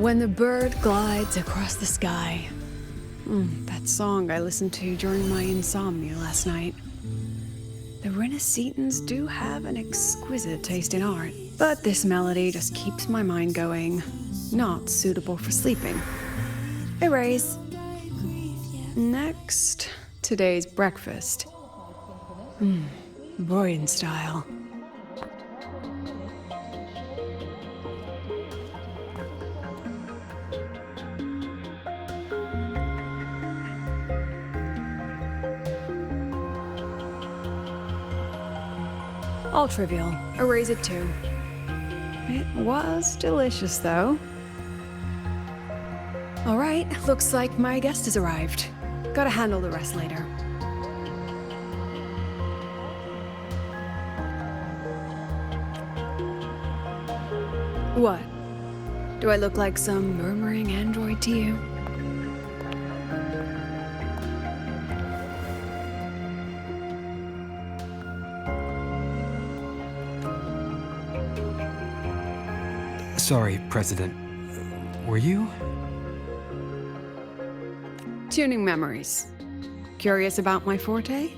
When the bird glides across the sky. That song I listened to during my insomnia last night. The Renaissance do have an exquisite taste in art, but this melody just keeps my mind going. Not suitable for sleeping. Erase. Next, today's breakfast. Boyan style. All trivial. Erase it too. It was delicious, though. All right, looks like my guest has arrived. Gotta handle the rest later. What? Do I look like some murmuring android to you? Sorry, President. Were you? Tuning memories. Curious about my forte?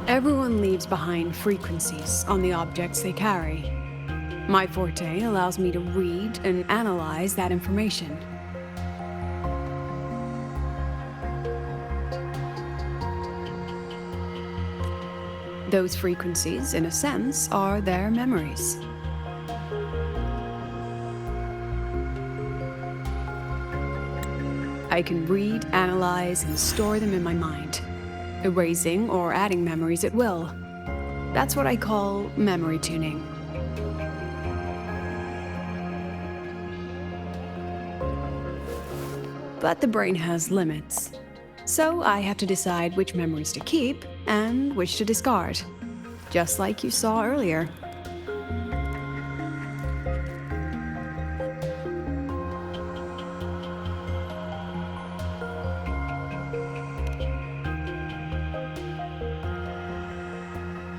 Everyone leaves behind frequencies on the objects they carry. My forte allows me to read and analyze that information. Those frequencies, in a sense, are their memories. I can read, analyze, and store them in my mind, erasing or adding memories at will. That's what I call memory tuning. But the brain has limits. So I have to decide which memories to keep and which to discard, just like you saw earlier.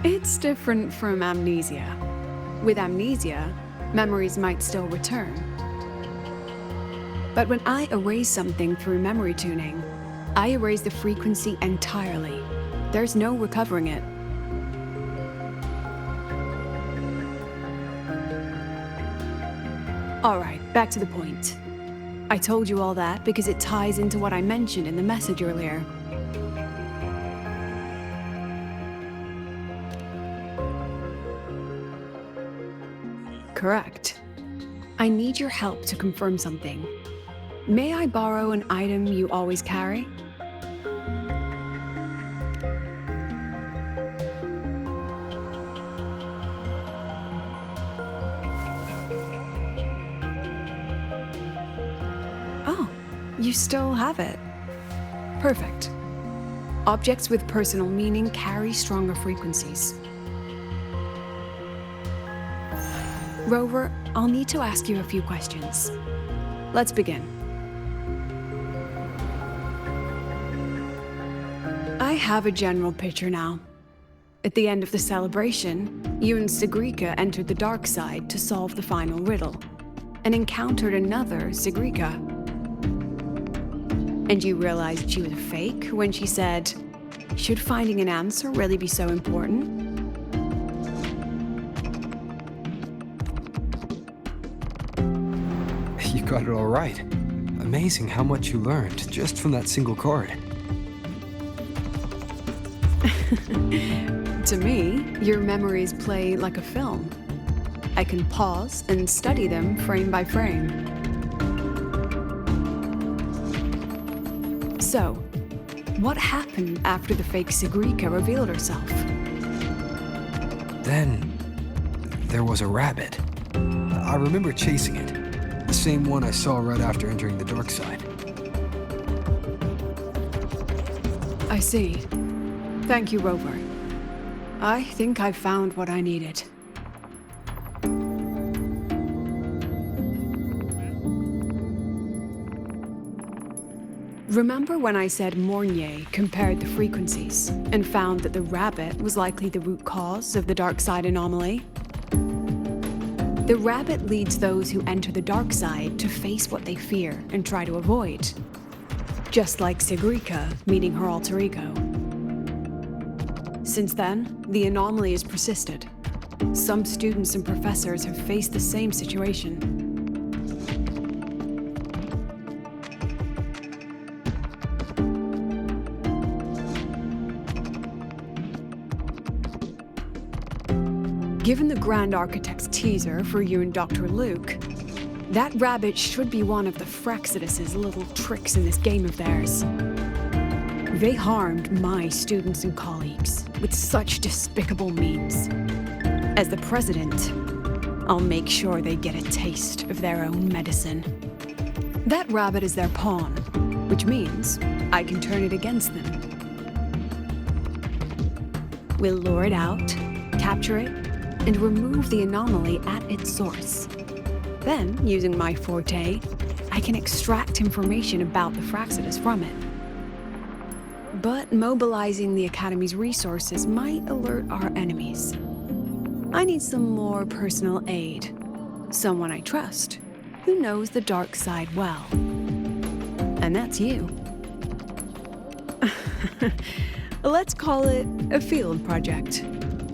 It's different from amnesia. With amnesia, memories might still return. But when I erase something through memory tuning, I erase the frequency entirely. There's no recovering it. All right, back to the point. I told you all that because it ties into what I mentioned in the message earlier. Correct. I need your help to confirm something. May I borrow an item you always carry? Oh, you still have it. Perfect. Objects with personal meaning carry stronger frequencies. Rover, I'll need to ask you a few questions. Let's begin. I have a general picture now. At the end of the celebration, you and Sigrika entered the dark side to solve the final riddle, and encountered another Sigrika. And you realized she was a fake when she said, "Should finding an answer really be so important?" You got it all right. Amazing how much you learned just from that single chord. To me, your memories play like a film. I can pause and study them frame by frame. So, what happened after the fake Sigrika revealed herself? Then, there was a rabbit. I remember chasing it. The same one I saw right after entering the dark side. I see. Thank you, Rover. I think I've found what I needed. Remember when I said Mornier compared the frequencies and found that the rabbit was likely the root cause of the dark side anomaly? The rabbit leads those who enter the dark side to face what they fear and try to avoid. Just like Sigrika meeting her alter ego. Since then, the anomaly has persisted. Some students and professors have faced the same situation. Given the Grand Architect's teaser for you and Dr. Luke, that rabbit should be one of the Fraxidus' little tricks in this game of theirs. They harmed my students and colleagues with such despicable means. As the president, I'll make sure they get a taste of their own medicine. That rabbit is their pawn, which means I can turn it against them. We'll lure it out, capture it, and remove the anomaly at its source. Then, using my forte, I can extract information about the Fraxidus from it. But mobilizing the Academy's resources might alert our enemies. I need some more personal aid. Someone I trust, who knows the dark side well. And that's you. Let's call it a field project.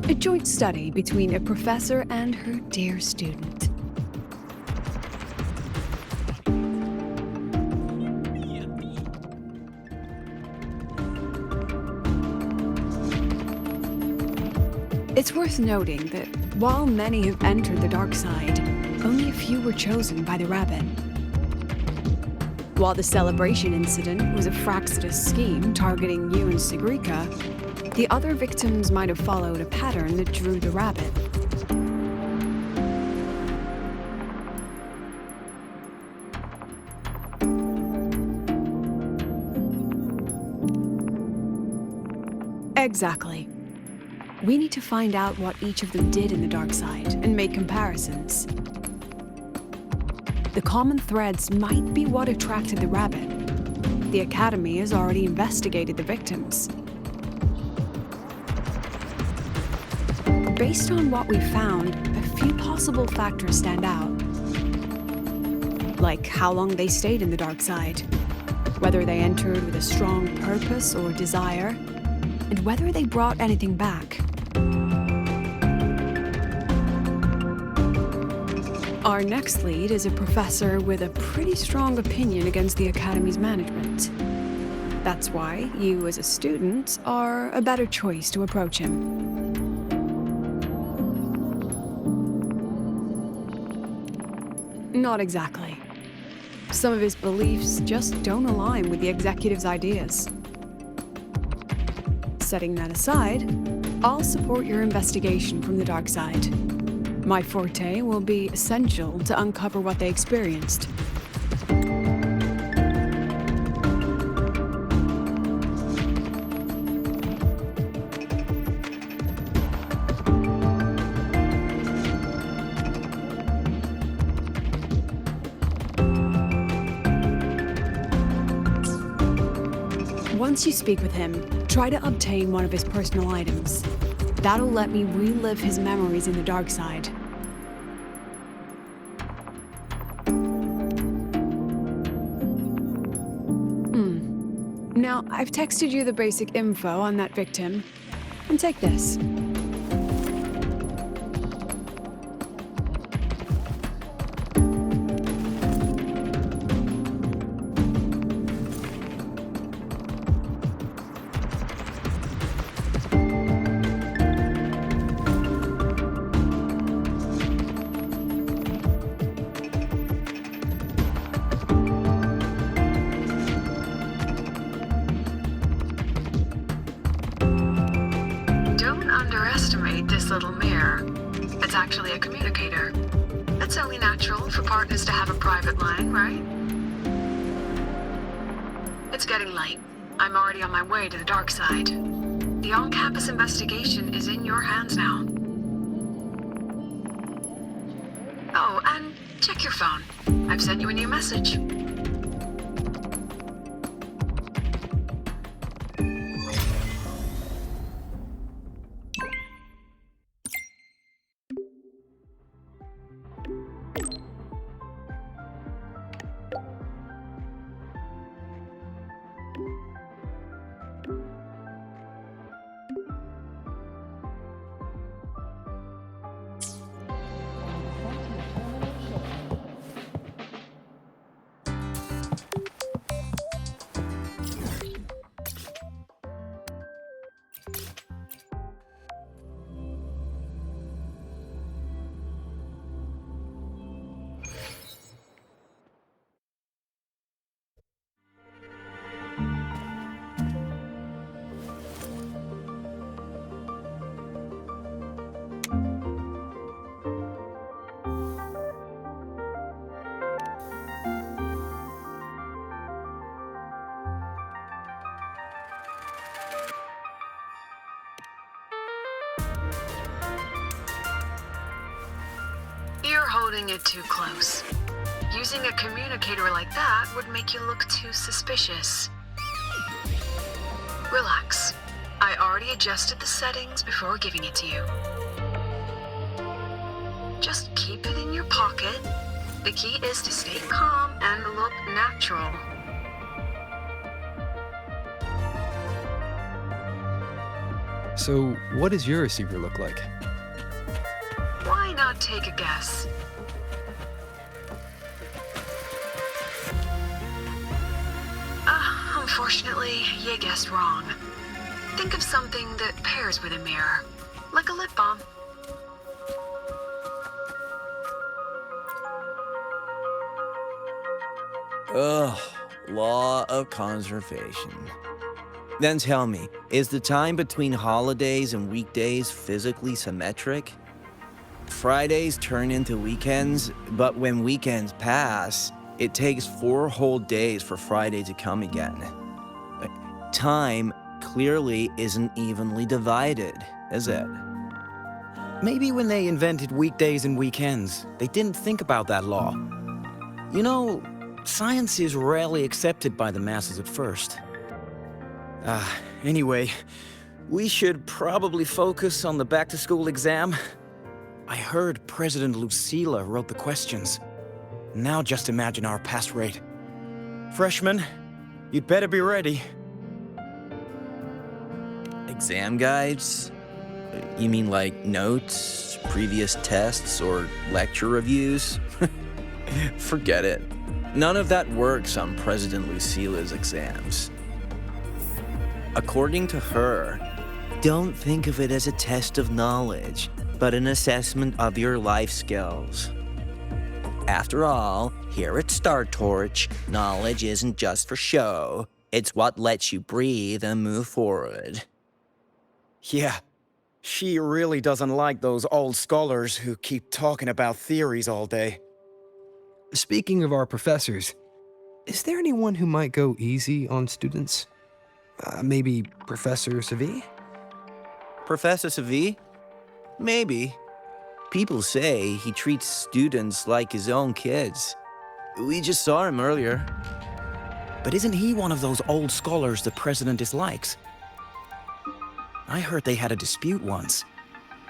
A joint study between a professor and her dear student. It's worth noting that while many have entered the dark side, only a few were chosen by the rabbit. While the celebration incident was a Fraxidus scheme targeting you and Sigrika, the other victims might have followed a pattern that drew the rabbit. Exactly. We need to find out what each of them did in the dark side and make comparisons. The common threads might be what attracted the rabbit. The Academy has already investigated the victims. Based on what we found, a few possible factors stand out. Like how long they stayed in the dark side, whether they entered with a strong purpose or desire, and whether they brought anything back. Our next lead is a professor with a pretty strong opinion against the Academy's management. That's why you as a student are a better choice to approach him. Not exactly. Some of his beliefs just don't align with the executive's ideas. Setting that aside, I'll support your investigation from the dark side. My forte will be essential to uncover what they experienced. Once you speak with him, try to obtain one of his personal items. That'll let me relive his memories in the dark side. Now, I've texted you the basic info on that victim. And take this. Underestimate this little mirror. It's actually a communicator. It's only natural for partners to have a private line, right? It's getting late. I'm already on my way to the dark side. The on-campus investigation is in your hands now. Oh, and check your phone. I've sent you a new message. You're holding it too close. Using a communicator like that would make you look too suspicious. Relax. I already adjusted the settings before giving it to you. Just keep it in your pocket. The key is to stay calm and look natural. So, what does your receiver look like? Why not take a guess? Unfortunately, you guessed wrong. Think of something that pairs with a mirror, like a lip balm. Ugh, law of conservation. Then tell me, is the time between holidays and weekdays physically symmetric? Fridays turn into weekends, but when weekends pass, it takes 4 whole days for Friday to come again. Time clearly isn't evenly divided, is it? Maybe when they invented weekdays and weekends, they didn't think about that law. You know, science is rarely accepted by the masses at first. Anyway, we should probably focus on the back-to-school exam. I heard President Lucilla wrote the questions. Now just imagine our pass rate. Freshmen, you'd better be ready. Exam guides? You mean like notes, previous tests, or lecture reviews? Forget it. None of that works on President Lucilla's exams. According to her, don't think of it as a test of knowledge, but an assessment of your life skills. After all, here at Star Torch, knowledge isn't just for show. It's what lets you breathe and move forward. Yeah, she really doesn't like those old scholars who keep talking about theories all day. Speaking of our professors, is there anyone who might go easy on students? Maybe Professor Savi? Professor Savi? Maybe. People say he treats students like his own kids. We just saw him earlier. But isn't he one of those old scholars the president dislikes? I heard they had a dispute once.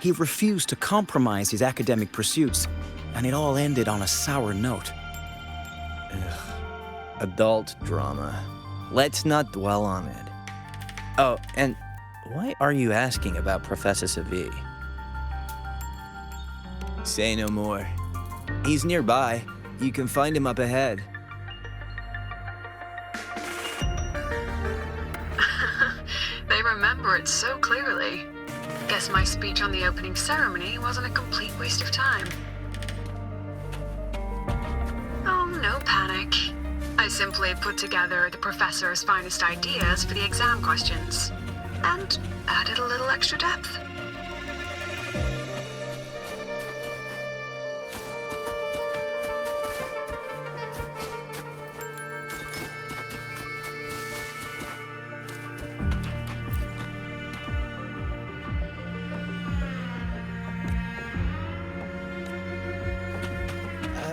He refused to compromise his academic pursuits, and it all ended on a sour note. Adult drama. Let's not dwell on it. Oh, and why are you asking about Professor Savi? Say no more. He's nearby. You can find him up ahead. They remember it so clearly. Guess my speech on the opening ceremony wasn't a complete waste of time. Oh, no panic. I simply put together the professor's finest ideas for the exam questions, and added a little extra depth.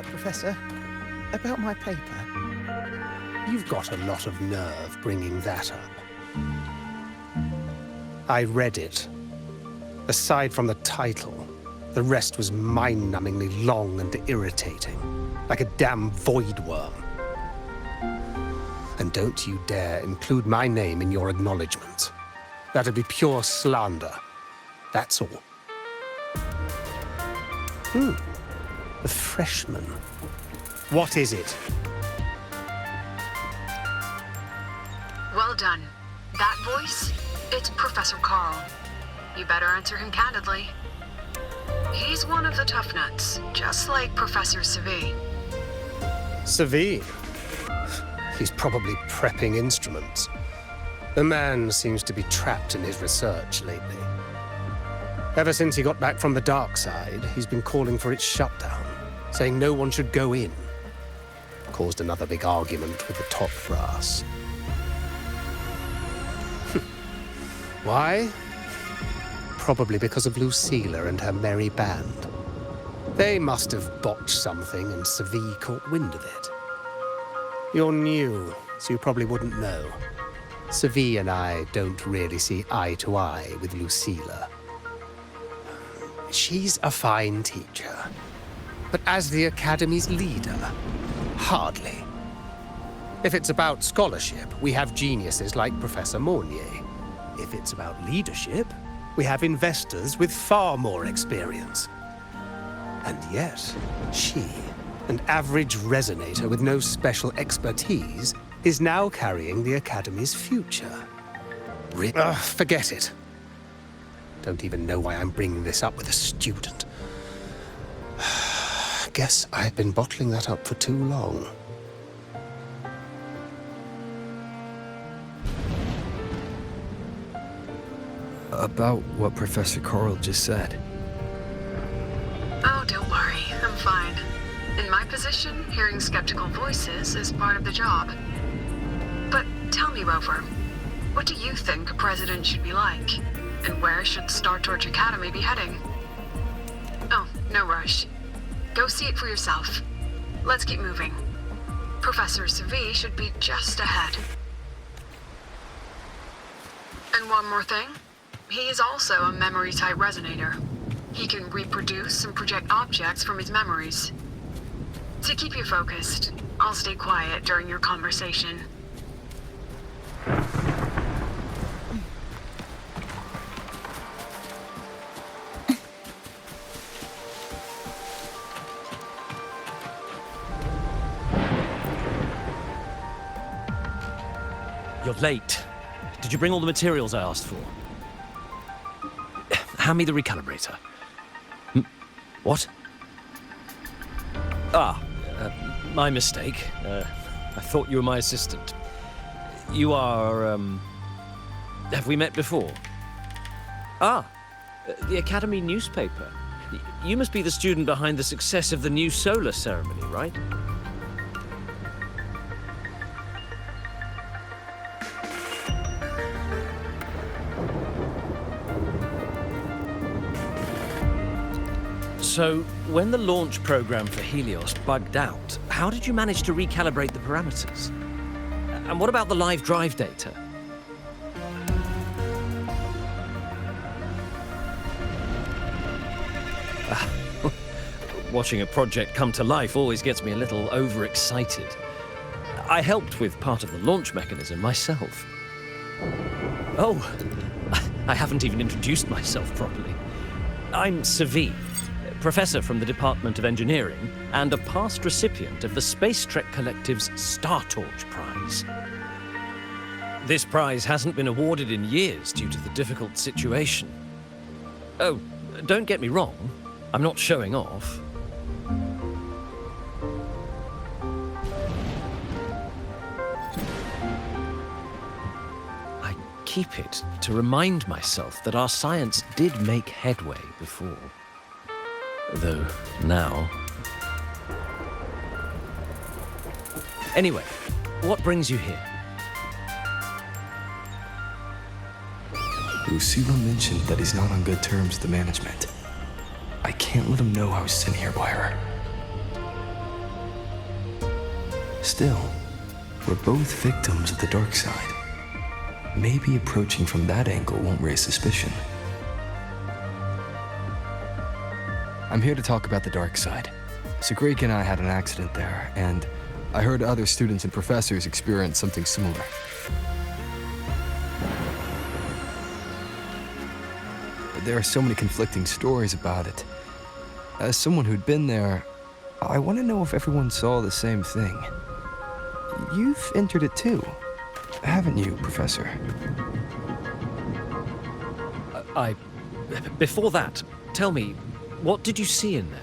Professor, about my paper. You've got a lot of nerve bringing that up. I read it. Aside from the title, the rest was mind-numbingly long and irritating, like a damn void worm. And don't you dare include my name in your acknowledgement. That'd be pure slander. That's all. The freshman. What is it? Well done. That voice? It's Professor Carl. You better answer him candidly. He's one of the tough nuts, just like Professor Savi. Savi? He's probably prepping instruments. The man seems to be trapped in his research lately. Ever since he got back from the dark side, he's been calling for its shutdown, saying no one should go in. Caused another big argument with the top brass. Why? Probably because of Lucilla and her merry band. They must have botched something and Savi caught wind of it. You're new, so you probably wouldn't know. Savi and I don't really see eye to eye with Lucilla. She's a fine teacher, but as the Academy's leader, hardly. If it's about scholarship, we have geniuses like Professor Mornier. If it's about leadership, we have investors with far more experience. And yet, she, an average resonator with no special expertise, is now carrying the Academy's future. Forget it. Don't even know why I'm bringing this up with a student. Guess I've been bottling that up for too long. About what Professor Carl just said. Oh, don't worry, I'm fine. In my position, hearing skeptical voices is part of the job. But tell me, Rover, what do you think a president should be like? And where should Star Torch Academy be heading? Oh, no rush. Go see it for yourself. Let's keep moving. Professor Savi should be just ahead. And one more thing. He is also a memory-type resonator. He can reproduce and project objects from his memories. To keep you focused, I'll stay quiet during your conversation. You're late. Did you bring all the materials I asked for? Hand me the recalibrator. What? My mistake. I thought you were my assistant. You are, have we met before? The Academy newspaper. You must be the student behind the success of the new solar ceremony, right? So, when the launch program for Helios bugged out, how did you manage to recalibrate the parameters? And what about the live drive data? Watching a project come to life always gets me a little overexcited. I helped with part of the launch mechanism myself. Oh, I haven't even introduced myself properly. I'm Savi, professor from the Department of Engineering and a past recipient of the Space Trek Collective's Star Torch Prize. This prize hasn't been awarded in years due to the difficult situation. Oh, don't get me wrong, I'm not showing off. I keep it to remind myself that our science did make headway before. Though now... Anyway, what brings you here? Lucilla mentioned that he's not on good terms with the management. I can't let him know I was sent here by her. Still, we're both victims of the dark side. Maybe approaching from that angle won't raise suspicion. I'm here to talk about the dark side. Sagreek and I had an accident there, and I heard other students and professors experience something similar. But there are so many conflicting stories about it. As someone who'd been there, I want to know if everyone saw the same thing. You've entered it too, haven't you, Professor? Before that, tell me, what did you see in there?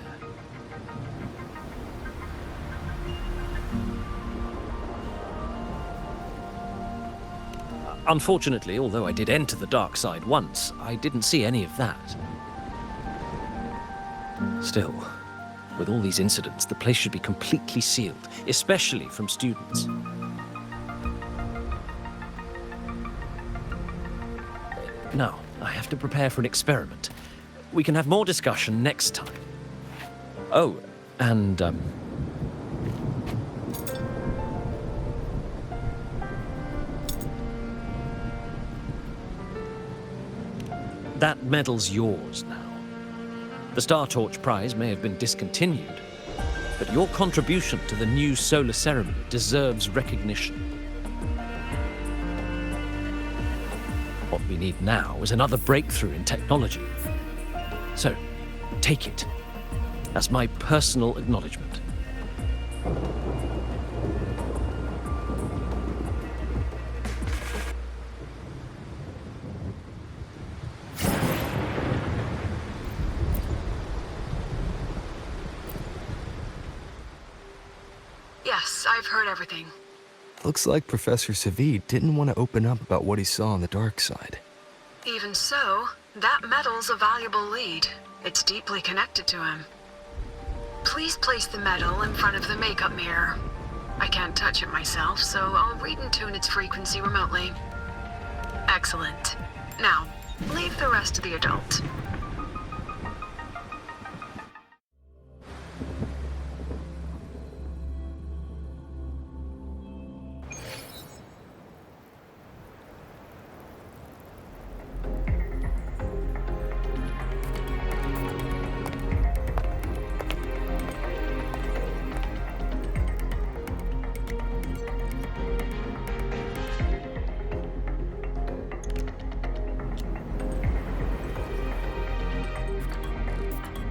Unfortunately, although I did enter the dark side once, I didn't see any of that. Still, with all these incidents, the place should be completely sealed, especially from students. Now, I have to prepare for an experiment. We can have more discussion next time. Oh, and, that medal's yours now. The Star Torch Prize may have been discontinued, but your contribution to the new solar ceremony deserves recognition. What we need now is another breakthrough in technology. So, take it as my personal acknowledgement. Yes, I've heard everything. Looks like Professor Savid didn't want to open up about what he saw on the dark side. Even so, that medal's a valuable lead. It's deeply connected to him. Please place the medal in front of the makeup mirror. I can't touch it myself, so I'll read and tune its frequency remotely. Excellent. Now, leave the rest to the adult.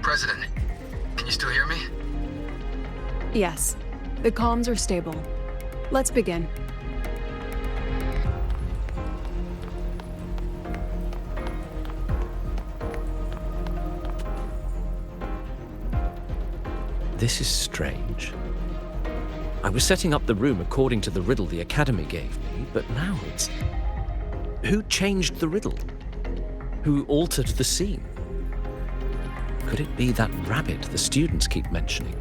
President, can you still hear me? Yes, the comms are stable. Let's begin. This is strange. I was setting up the room according to the riddle the Academy gave me, but now it's... Who changed the riddle? Who altered the scene? Could it be that rabbit the students keep mentioning?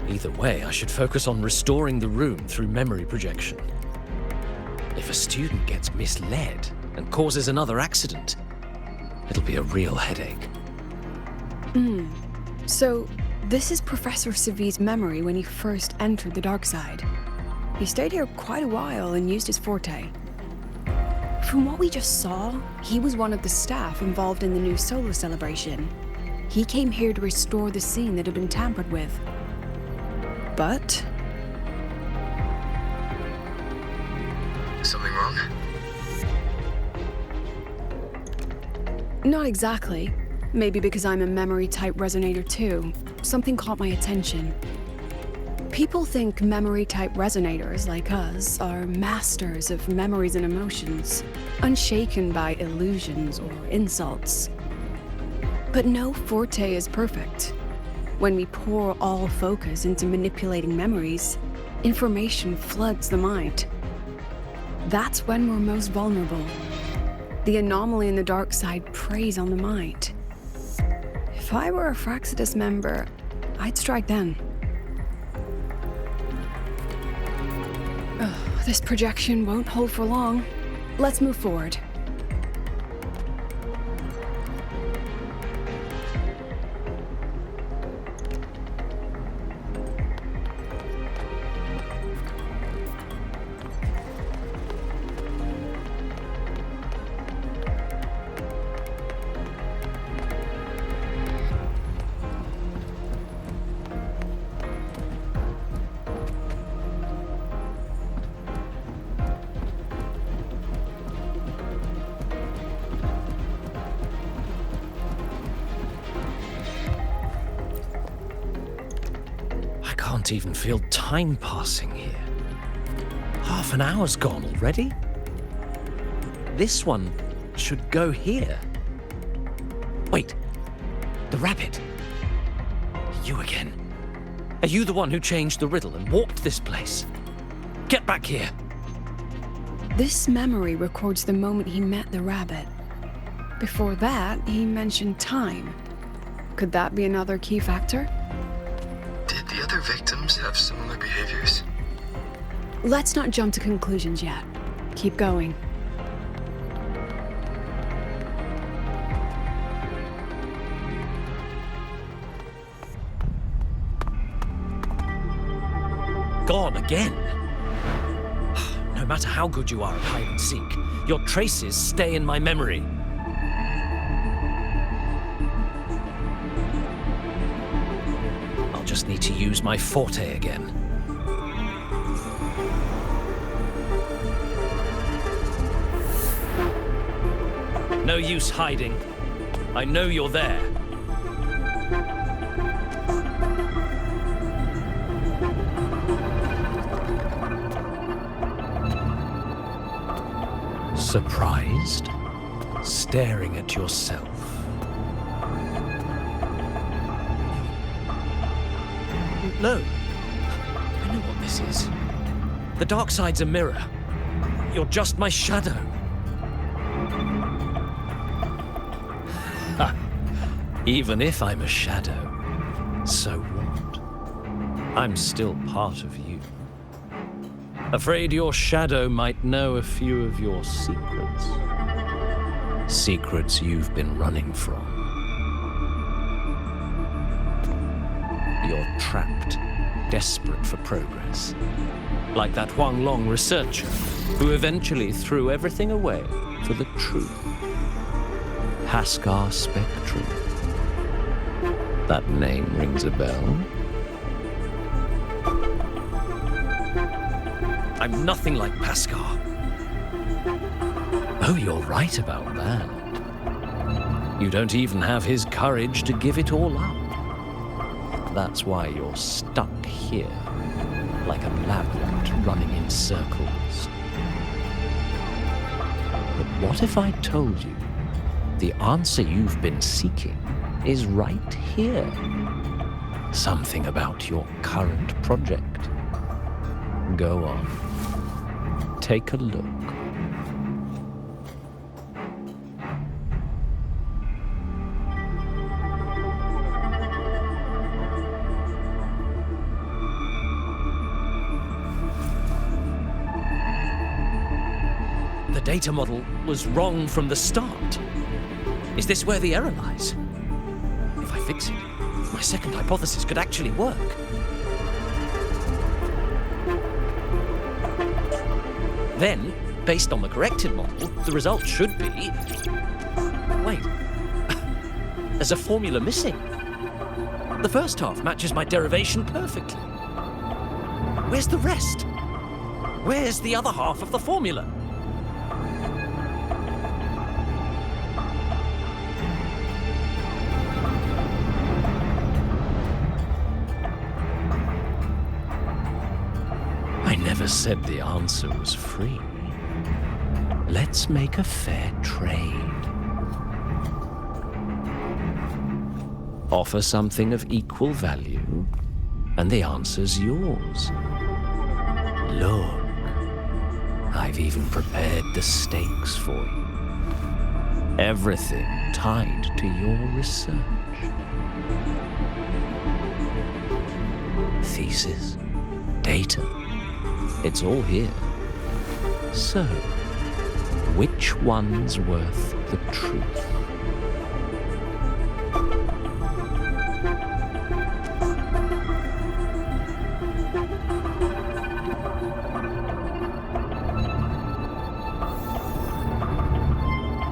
Either way, I should focus on restoring the room through memory projection. If a student gets misled and causes another accident, it'll be a real headache. So, this is Professor Savid's memory when he first entered the dark side. He stayed here quite a while and used his forte. From what we just saw, he was one of the staff involved in the new solar celebration. He came here to restore the scene that had been tampered with. But... Something wrong? not exactly. Maybe because I'm a memory-type resonator too. Something caught my attention. People think memory-type resonators like us are masters of memories and emotions, unshaken by illusions or insults. But no forte is perfect. When we pour all focus into manipulating memories, information floods the mind. That's when we're most vulnerable. The anomaly in the dark side preys on the mind. If I were a Fraxidus member, I'd strike then. This projection won't hold for long. Let's move forward. I can't even feel time passing here. Half an hour's gone already? This one should go here. Wait, the rabbit. You again. Are you the one who changed the riddle and warped this place? Get back here. This memory records the moment he met the rabbit. Before that, he mentioned time. Could that be another key factor? Did the other victims have similar behaviors? Let's not jump to conclusions yet. Keep going. Gone again. No matter how good you are at hide and seek, your traces stay in my memory. I'll just need to use my forte again. No use hiding. I know you're there. Surprised? Staring at yourself. No. I know what this is. The dark side's a mirror. You're just my shadow. Ha. Even if I'm a shadow, so what? I'm still part of you. Afraid your shadow might know a few of your secrets. Secrets you've been running from. You're trapped, desperate for progress. Like that Huang Long researcher who eventually threw everything away for the truth. Haskar Spectrum. That name rings a bell. I'm nothing like Paskar. Oh, you're right about that. You don't even have his courage to give it all up. That's why you're stuck here, like a lab rat running in circles. But what if I told you the answer you've been seeking is right here? Something about your current project. Go on. Take a look. The data model was wrong from the start. Is this where the error lies? If I fix it, my second hypothesis could actually work. Then, based on the corrected model, the result should be... Wait. There's a formula missing. The first half matches my derivation perfectly. Where's the rest? Where's the other half of the formula? I never said the answer was free. Let's make a fair trade. Offer something of equal value, and the answer's yours. Look, I've even prepared the stakes for you. Everything tied to your research. Thesis, data, it's all here. So, which one's worth the truth?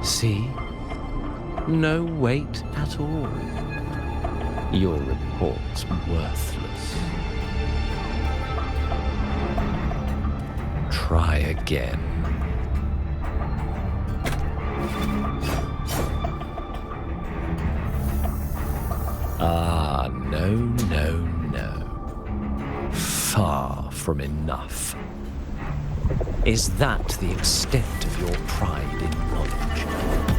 See? No weight at all. Your report's worthless. Try again. Ah, no, no, no. Far from enough. Is that the extent of your pride in knowledge?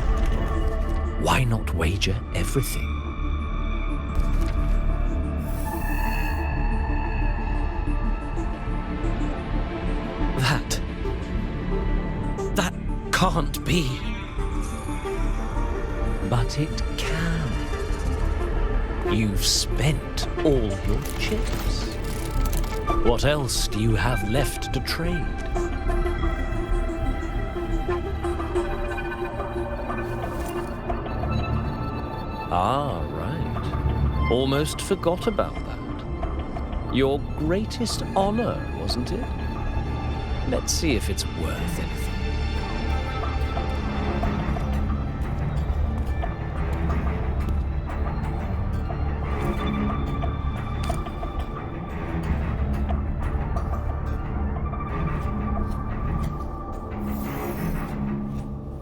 why not wager everything? That can't be. But it can. You've spent all your chips. What else do you have left to trade? Ah, right. Almost forgot about that. Your greatest honor, wasn't it? Let's see if it's worth anything.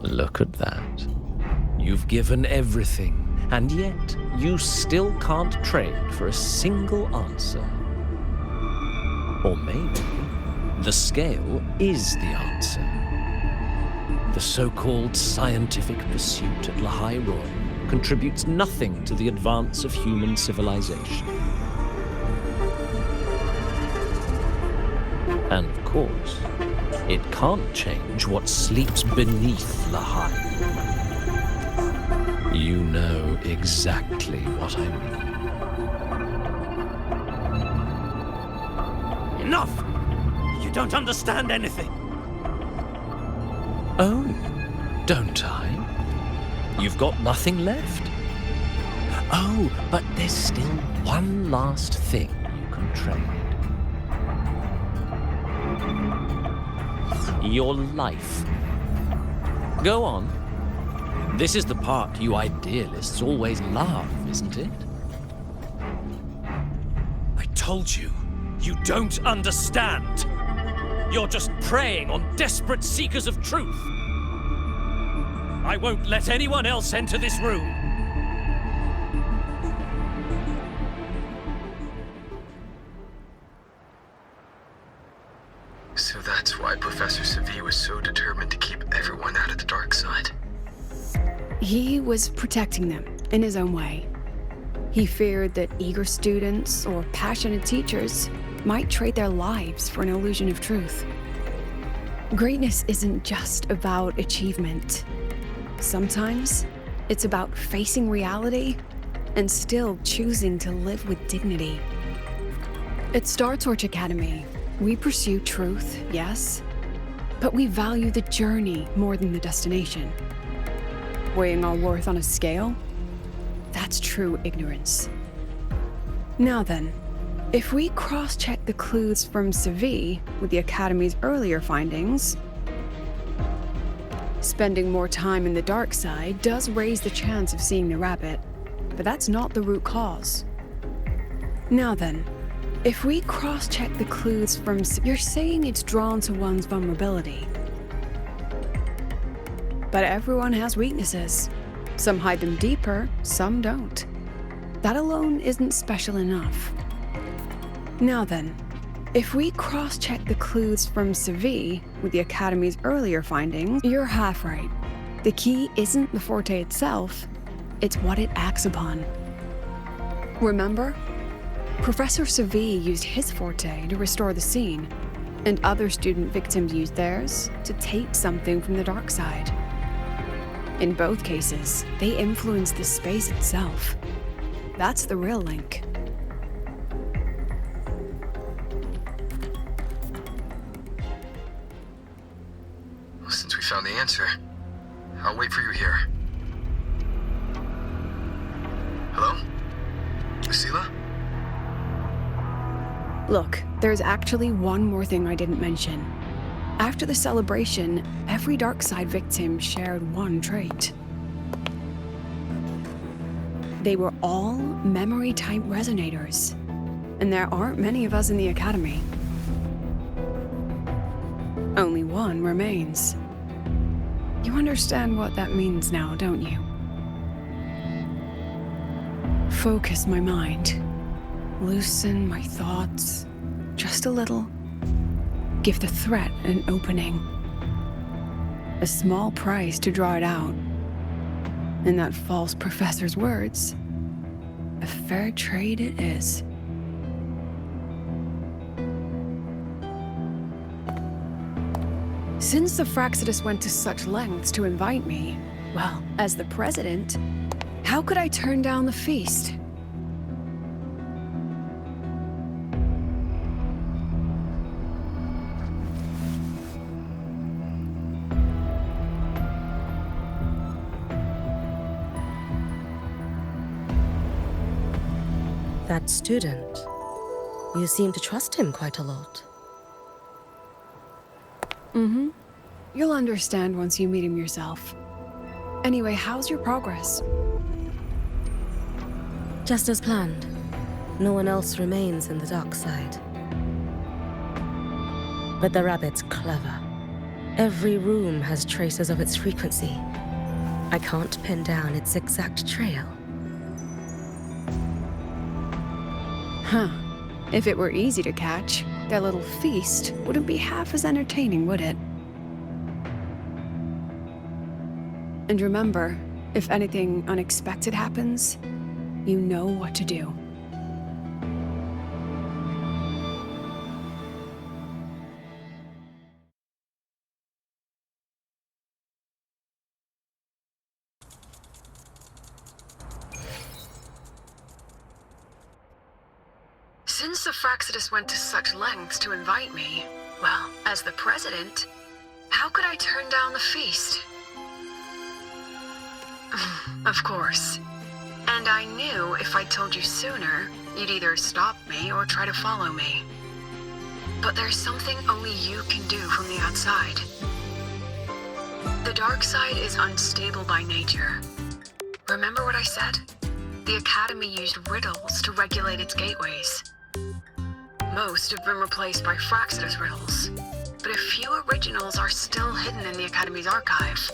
Look at that. You've given everything, and yet you still can't trade for a single answer. Or maybe the scale is the answer. The so-called scientific pursuit at Lahai Royal contributes nothing to the advance of human civilization. And of course, it can't change what sleeps beneath Lahai. You know exactly what I mean. Enough! You don't understand anything. Oh, don't I? You've got nothing left. Oh, but there's still one last thing you can trade. Your life. Go on. This is the part you idealists always love, isn't it? I told you, you don't understand. You're just preying on desperate seekers of truth. I won't let anyone else enter this room. So that's why Professor Savi was so determined to keep everyone out of the dark side. He was protecting them in his own way. He feared that eager students or passionate teachers might trade their lives for an illusion of truth. Greatness isn't just about achievement. Sometimes it's about facing reality and still choosing to live with dignity. At Star Torch Academy, we pursue truth, yes, but we value the journey more than the destination. Weighing our worth on a scale? That's true ignorance. Now then, if we cross-check the clues from Savi with the Academy's earlier findings, spending more time in the dark side does raise the chance of seeing the rabbit, but that's not the root cause. Now then, if we cross-check the clues from you're saying it's drawn to one's vulnerability. But everyone has weaknesses. Some hide them deeper, some don't. That alone isn't special enough. Now then, if we cross-check the clues from Savi with the Academy's earlier findings, you're half right. The key isn't the forte itself, it's what it acts upon. Remember? Professor Savi used his forte to restore the scene, and other student victims used theirs to take something from the dark side. In both cases, they influenced the space itself. That's the real link. Well, since we found the answer, I'll wait for you here. Hello? Lucila? Look, there's actually one more thing I didn't mention. After the celebration, every Darkside victim shared one trait. They were all memory-type resonators, and there aren't many of us in the Academy. Only one remains. You understand what that means now, don't you? Focus my mind. Loosen my thoughts, just a little. Give the threat an opening. A small price to draw it out. In that false professor's words, a fair trade it is. Since the Fraxidus went to such lengths to invite me, well, as the president, how could I turn down the feast? That student. You seem to trust him quite a lot. Mm-hmm. You'll understand once you meet him yourself. Anyway, how's your progress? Just as planned. No one else remains in the dark side. But the rabbit's clever. Every room has traces of its frequency. I can't pin down its exact trail. Huh. If it were easy to catch, their little feast wouldn't be half as entertaining, would it? And remember, if anything unexpected happens, you know what to do. Since the Fraxidus went to such lengths to invite me, well, as the president, how could I turn down the feast? Of course. And I knew if I told you sooner, you'd either stop me or try to follow me. But there's something only you can do from the outside. The dark side is unstable by nature. Remember what I said? The Academy used riddles to regulate its gateways. Most have been replaced by Fraxidus riddles, but a few originals are still hidden in the Academy's archive.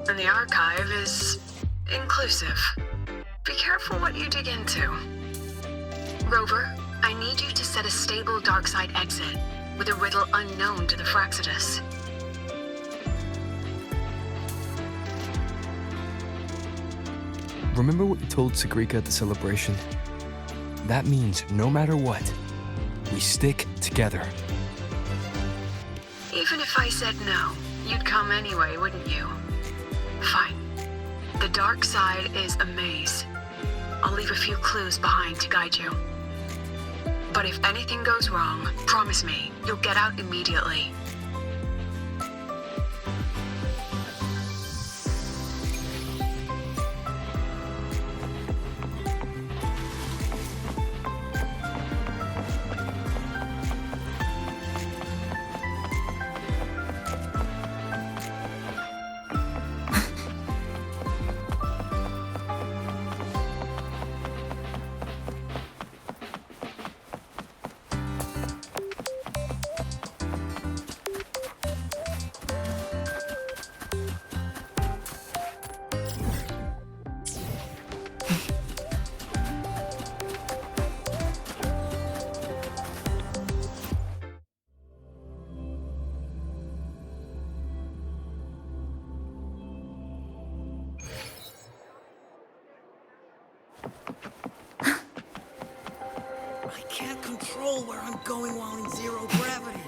And the archive is inclusive. Be careful what you dig into. Rover, I need you to set a stable dark side exit with a riddle unknown to the Fraxidus. Remember what you told Sagrika at the celebration? That means no matter what, we stick together. Even if I said no, you'd come anyway, wouldn't you? Fine. The dark side is a maze. I'll leave a few clues behind to guide you. But if anything goes wrong, promise me, you'll get out immediately. I can't control where I'm going while in zero gravity.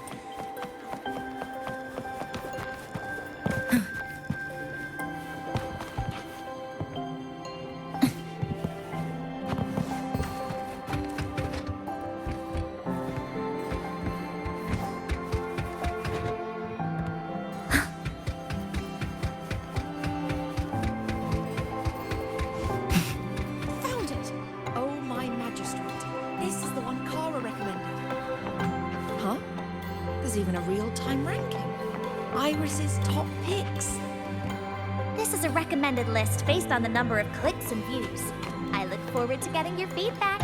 Found it! Oh, my magistrate. This is the one Kara recommended. Huh? There's even a real-time ranking. Iris's top picks. This is a recommended list based on the number of clicks and views. I look forward to getting your feedback.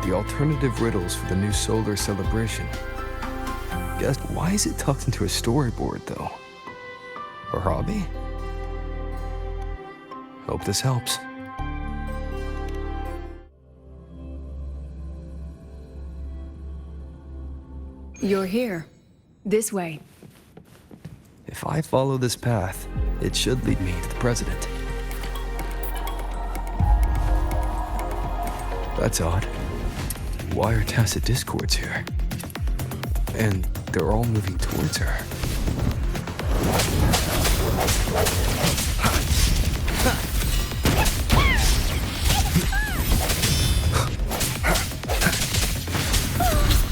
The alternative riddles for the new solar celebration. Guess why is it tucked into a storyboard, though? Her hobby? Hope this helps. You're here. This way. If I follow this path, it should lead me to the president. That's odd. Why are tacit discords here? And they're all moving towards her.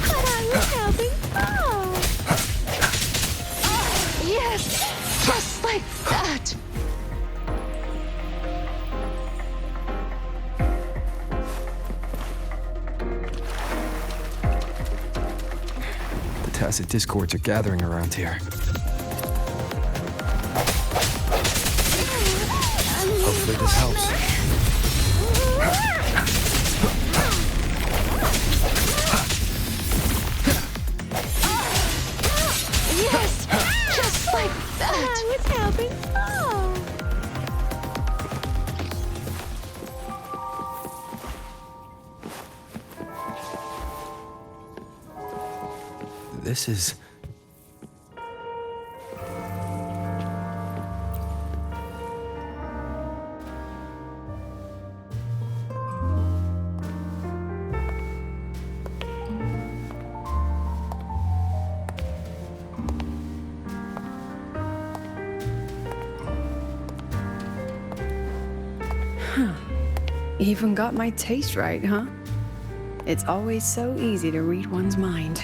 But I was helping. Oh. Yes, just like that. The tacit discords are gathering around here. Hopefully this helps. Yes, just like that. I was helping. Oh. This is... Even got my taste right, huh? It's always so easy to read one's mind.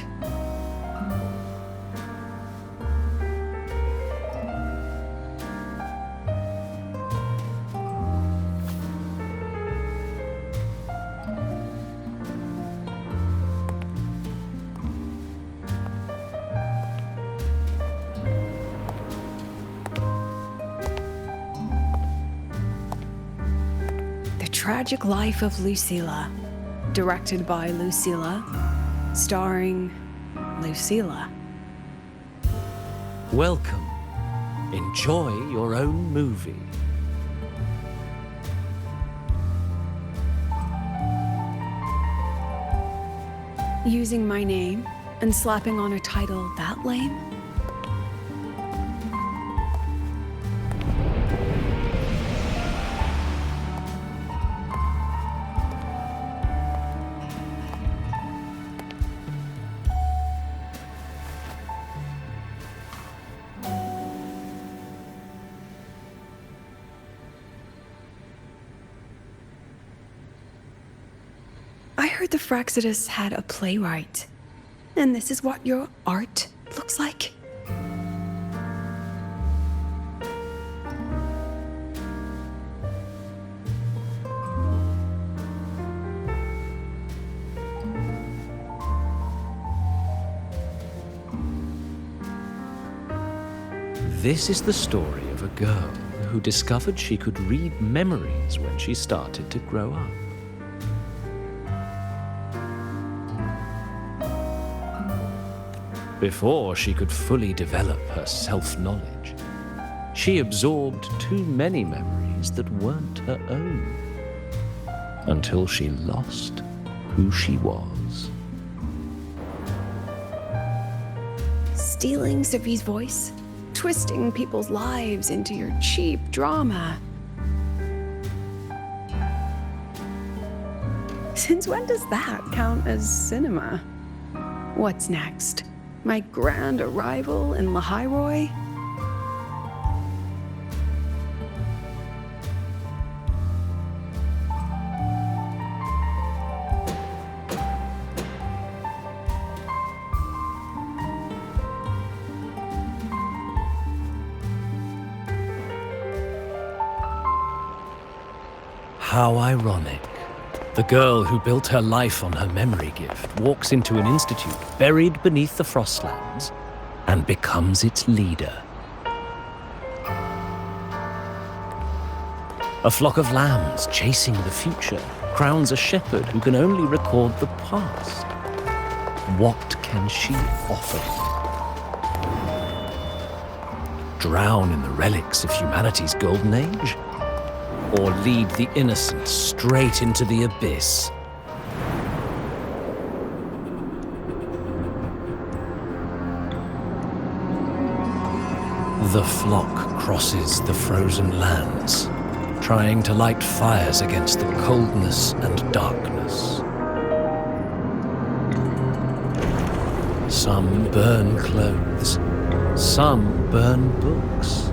Tragic Life of Lucilla, directed by Lucilla, starring Lucilla. Welcome. Enjoy your own movie. Using my name and slapping on a title that lame? I heard the Fraxidus had a playwright. And this is what your art looks like? This is the story of a girl who discovered she could read memories when she started to grow up. Before she could fully develop her self-knowledge, she absorbed too many memories that weren't her own, until she lost who she was. Stealing Sophie's voice? Twisting people's lives into your cheap drama? Since when does that count as cinema? What's next? My grand arrival in Lahairoi? How ironic. The girl who built her life on her memory gift walks into an institute buried beneath the Frostlands and becomes its leader. A flock of lambs chasing the future crowns a shepherd who can only record the past. What can she offer him? Drown in the relics of humanity's golden age? Or lead the innocent straight into the abyss? The flock crosses the frozen lands, trying to light fires against the coldness and darkness. Some burn clothes, some burn books,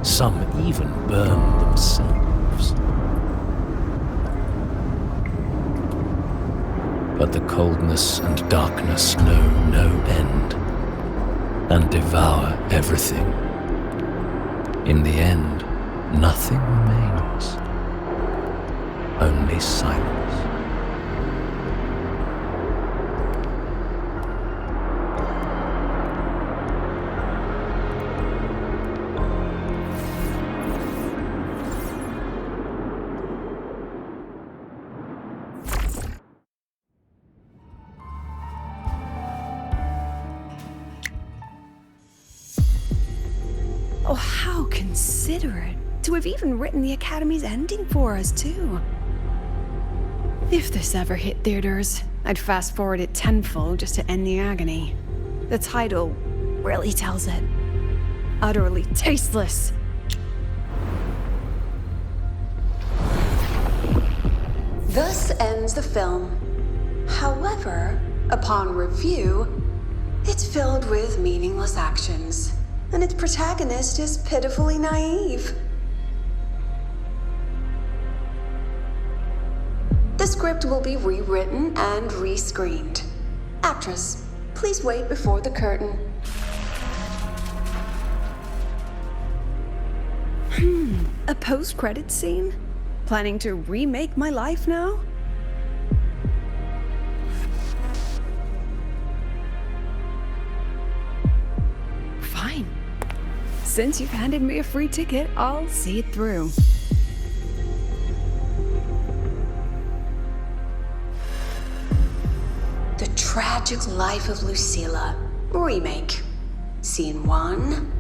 some even burn themselves. But the coldness and darkness know no end, and devour everything. In the end, nothing remains, only silence. Oh, how considerate to have even written the Academy's ending for us, too. If this ever hit theaters, I'd fast forward it tenfold just to end the agony. The title really tells it. Utterly tasteless. Thus ends the film. However, upon review, it's filled with meaningless actions, and its protagonist is pitifully naive. The script will be rewritten and rescreened. Actress, please wait before the curtain. A post-credits scene? Planning to remake my life now? Fine. Since you've handed me a free ticket, I'll see it through. The Tragic Life of Lucilla. Remake. Scene 1.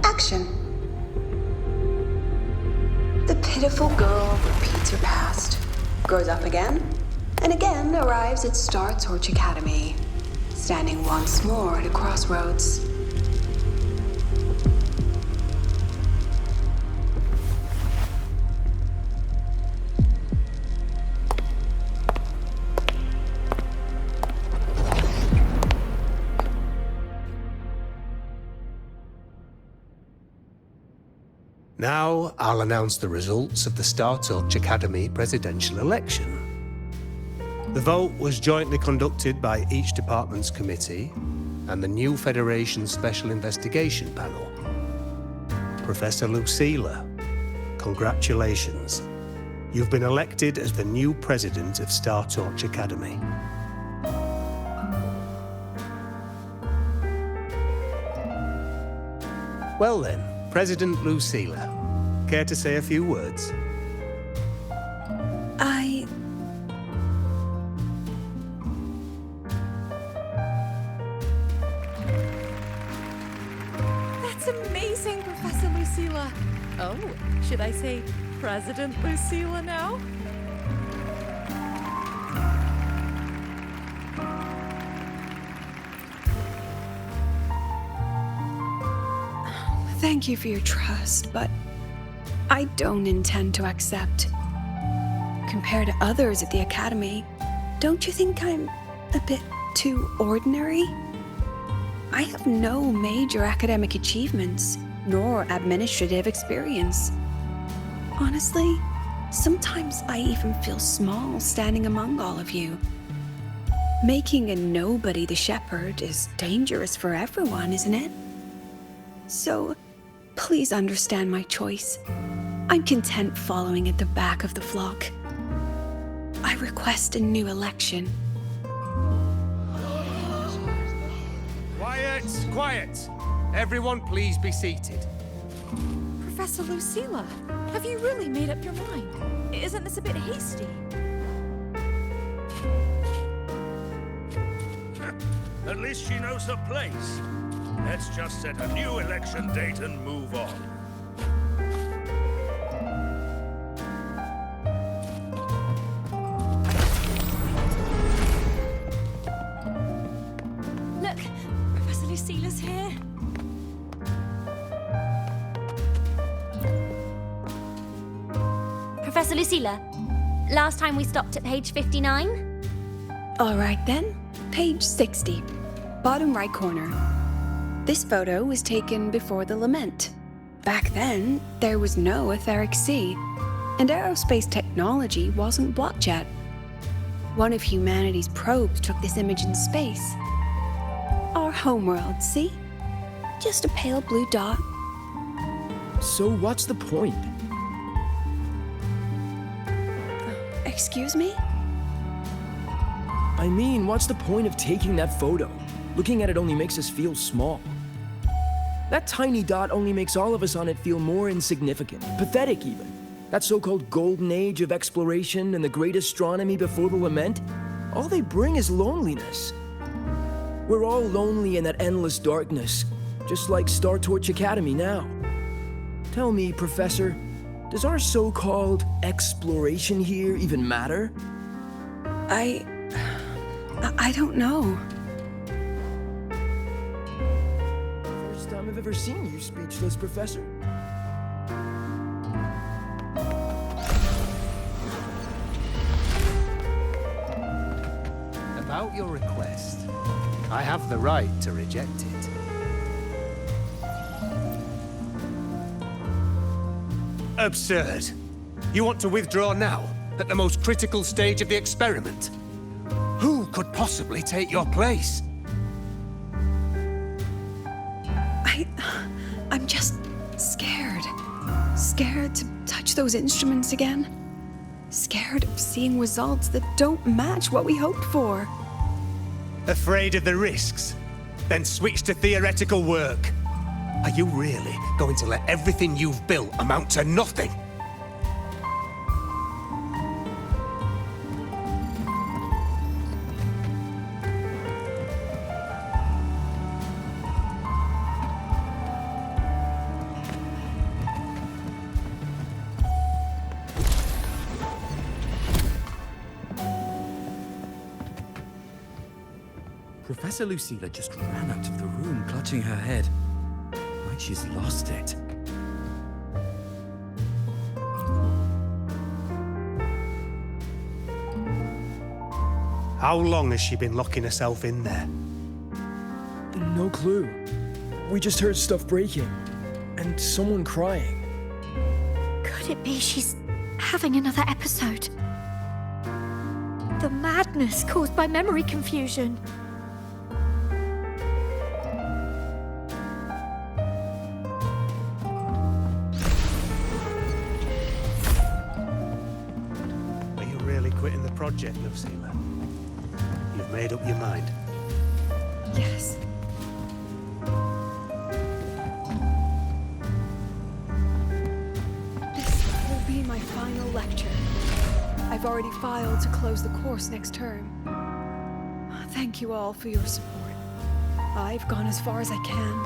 Action. The pitiful girl repeats her past, grows up again, and again arrives at Star Torch Academy, standing once more at a crossroads. Now, I'll announce the results of the Star Torch Academy presidential election. The vote was jointly conducted by each department's committee and the new Federation Special Investigation Panel. Professor Lucilla, congratulations. You've been elected as the new president of Star Torch Academy. Well then, President Lucilla, care to say a few words? That's amazing, Professor Lucilla. Oh, should I say President Lucilla now? Thank you for your trust, but I don't intend to accept. Compared to others at the Academy, don't you think I'm a bit too ordinary? I have no major academic achievements, nor administrative experience. Honestly, sometimes I even feel small standing among all of you. Making a nobody the shepherd is dangerous for everyone, isn't it? So, please understand my choice. I'm content following at the back of the flock. I request a new election. Quiet, quiet. Everyone please be seated. Professor Lucilla, have you really made up your mind? Isn't this a bit hasty? At least she knows her place. Let's just set a new election date and move on. Look, Professor Lucila's here. Professor Lucila, last time we stopped at page 59? Alright then, page 60, bottom right corner. This photo was taken before the lament. Back then, there was no etheric sea, and aerospace technology wasn't blocked yet. One of humanity's probes took this image in space. Our homeworld, see? Just a pale blue dot. So what's the point? Excuse me? I mean, what's the point of taking that photo? Looking at it only makes us feel small. That tiny dot only makes all of us on it feel more insignificant, pathetic even. That so-called golden age of exploration and the great astronomy before the lament, all they bring is loneliness. We're all lonely in that endless darkness, just like Star Torch Academy now. Tell me, Professor, does our so-called exploration here even matter? I don't know. First time I've ever seen you speechless, Professor. About your request, I have the right to reject it. Absurd. You want to withdraw now, at the most critical stage of the experiment? Who could possibly take your place? I'm just scared. Scared to touch those instruments again. Scared of seeing results that don't match what we hoped for. Afraid of the risks? Then switch to theoretical work. Are you really going to let everything you've built amount to nothing? Professor Lucila just ran out of the room, clutching her head. Like she's lost it. How long has she been locking herself in there? No clue. We just heard stuff breaking, and someone crying. Could it be she's having another episode? The madness caused by memory confusion. Are you really quitting the project, Lucila? You've made up your mind? Yes. This will be my final lecture. I've already filed to close the course next term. Thank you all for your support. I've gone as far as I can.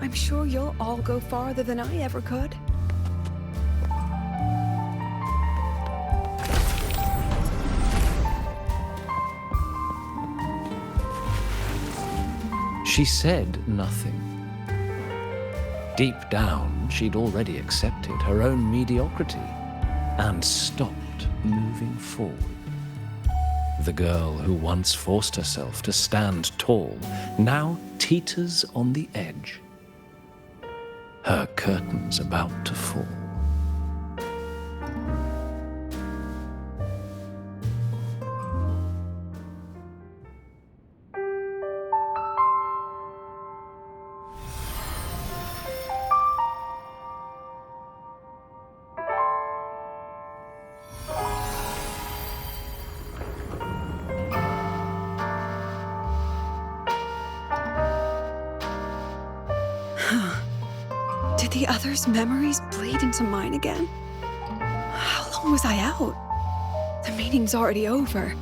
I'm sure you'll all go farther than I ever could. She said nothing. Deep down, she'd already accepted her own mediocrity and stopped moving forward. The girl who once forced herself to stand tall now teeters on the edge. Her curtain's about to fall. Did the others' memories bleed into mine again? How long was I out? The meeting's already over.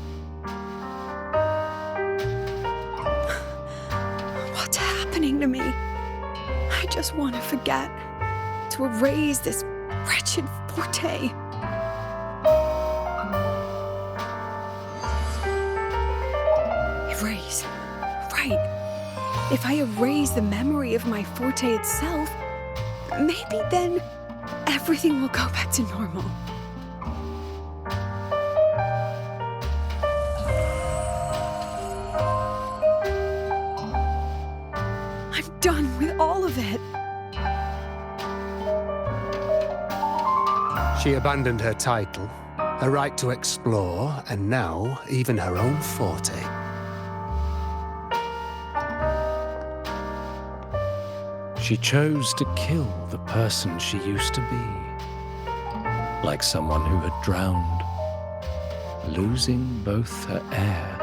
happening to me? I just want to forget, to erase this wretched forte. Erase. Right. If I erase the memory of my forte itself, maybe then everything will go back to normal. I'm done with all of it. She abandoned her title, her right to explore, and now even her own forte. She chose to kill the person she used to be, like someone who had drowned, losing both her air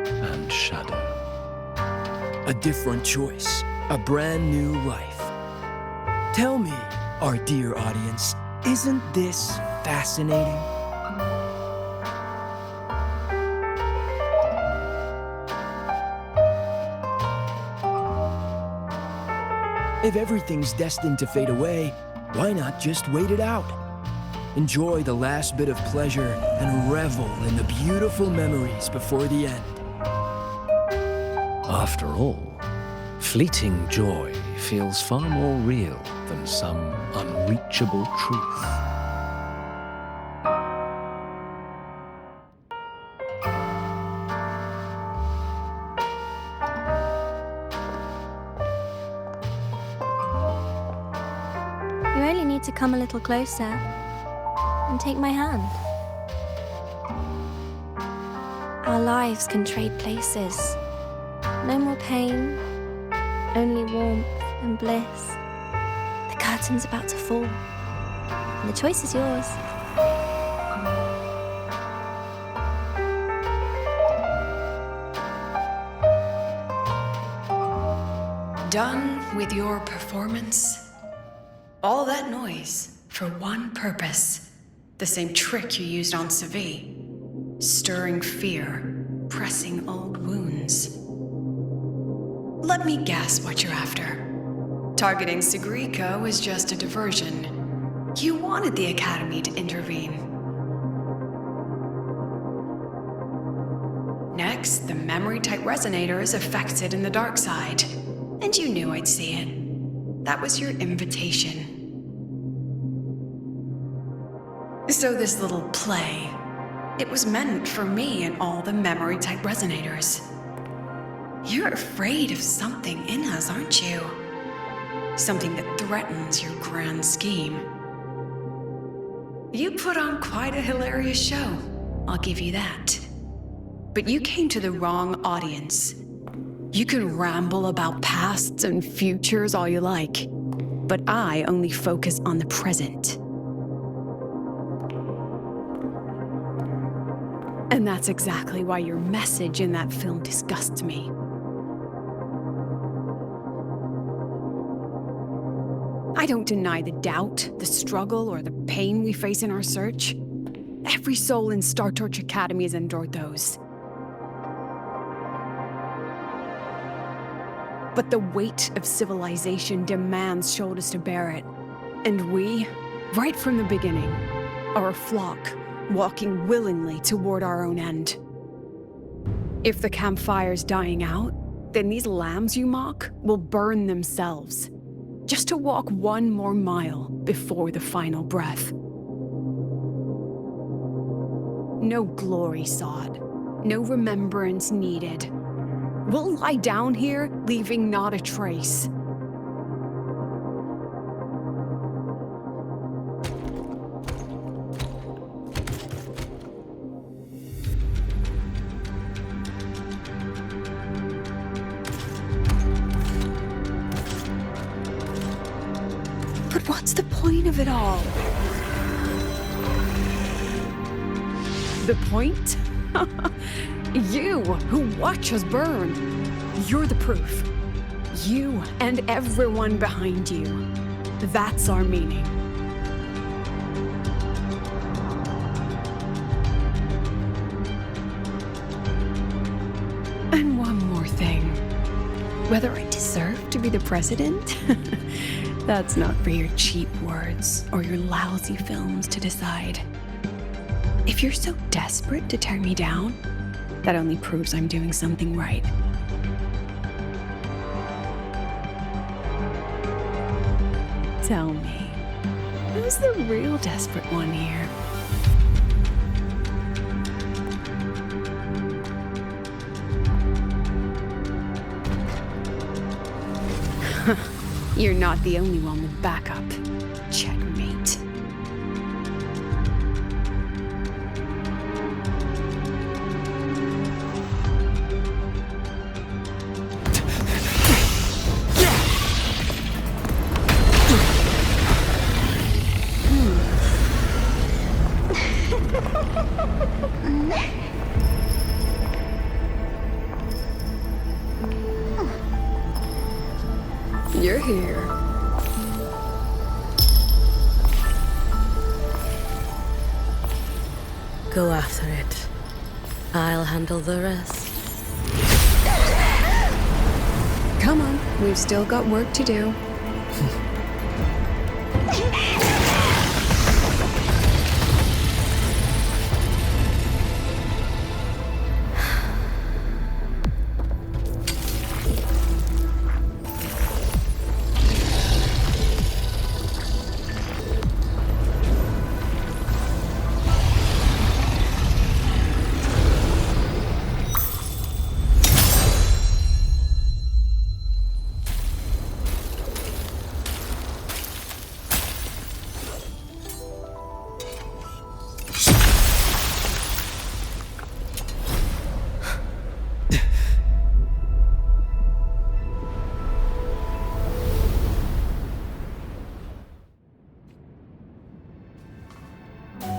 and shadow. A different choice, a brand new life. Tell me, our dear audience, isn't this fascinating? If everything's destined to fade away, why not just wait it out? Enjoy the last bit of pleasure and revel in the beautiful memories before the end. After all, fleeting joy feels far more real than some unreachable truth. You only need to come a little closer and take my hand. Our lives can trade places. No more pain, only warmth and bliss. The curtain's about to fall, and the choice is yours. Done with your performance? All that noise for one purpose. The same trick you used on Savi. Stirring fear, pressing old wounds. Let me guess what you're after. Targeting Sigrika was just a diversion. You wanted the Academy to intervene. Next, the memory-type resonator is affected in the dark side. And you knew I'd see it. That was your invitation. So this little play, it was meant for me and all the memory-type resonators. You're afraid of something in us, aren't you? Something that threatens your grand scheme. You put on quite a hilarious show, I'll give you that. But you came to the wrong audience. You can ramble about pasts and futures all you like, but I only focus on the present. And that's exactly why your message in that film disgusts me. I don't deny the doubt, the struggle, or the pain we face in our search. Every soul in Star Torch Academy has endured those. But the weight of civilization demands shoulders to bear it. And we, right from the beginning, are a flock, walking willingly toward our own end. If the campfire's dying out, then these lambs you mock will burn themselves, just to walk one more mile before the final breath. No glory sought, no remembrance needed. We'll lie down here, leaving not a trace. But what's the point of it all? The point? You, who watch us burn. You're the proof. You and everyone behind you. That's our meaning. And one more thing. Whether I deserve be the president? That's not for your cheap words or your lousy films to decide. If you're so desperate to tear me down, that only proves I'm doing something right. Tell me, who's the real desperate one here? You're not the only one with backup. Checkmate. You're here. Go after it. I'll handle the rest. Come on, we've still got work to do.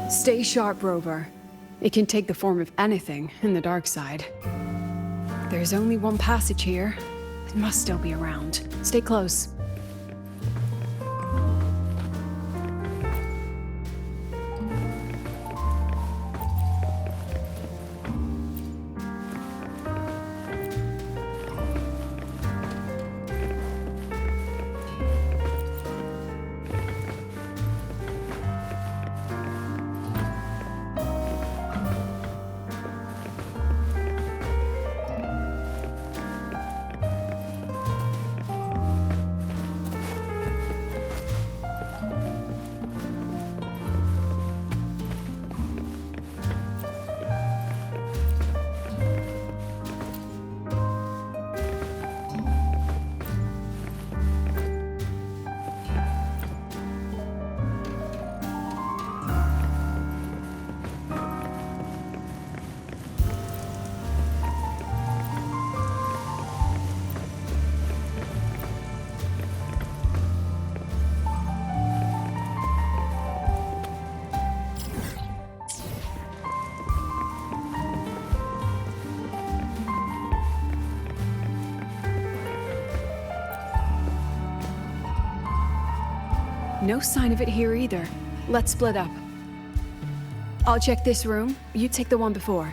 Stay sharp, Rover. It can take the form of anything in the dark side. There's only one passage here. It must still be around. Stay close. No sign of it here either. Let's split up. I'll check this room. You take the one before.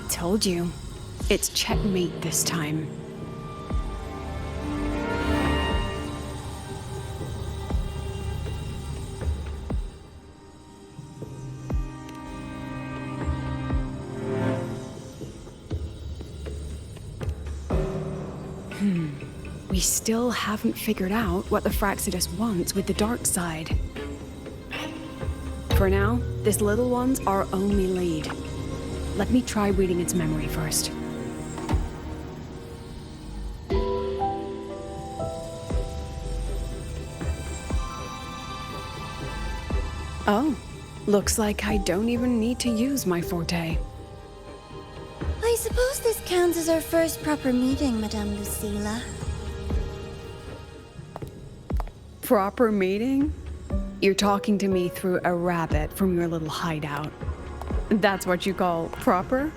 Told you. It's checkmate this time. we still haven't figured out what the Fraxidus wants with the dark side. For now, this little one's our only lead. Let me try reading its memory first. Oh, looks like I don't even need to use my forte. I suppose this counts as our first proper meeting, Madame Lucilla. Proper meeting? You're talking to me through a rabbit from your little hideout. That's what you call proper?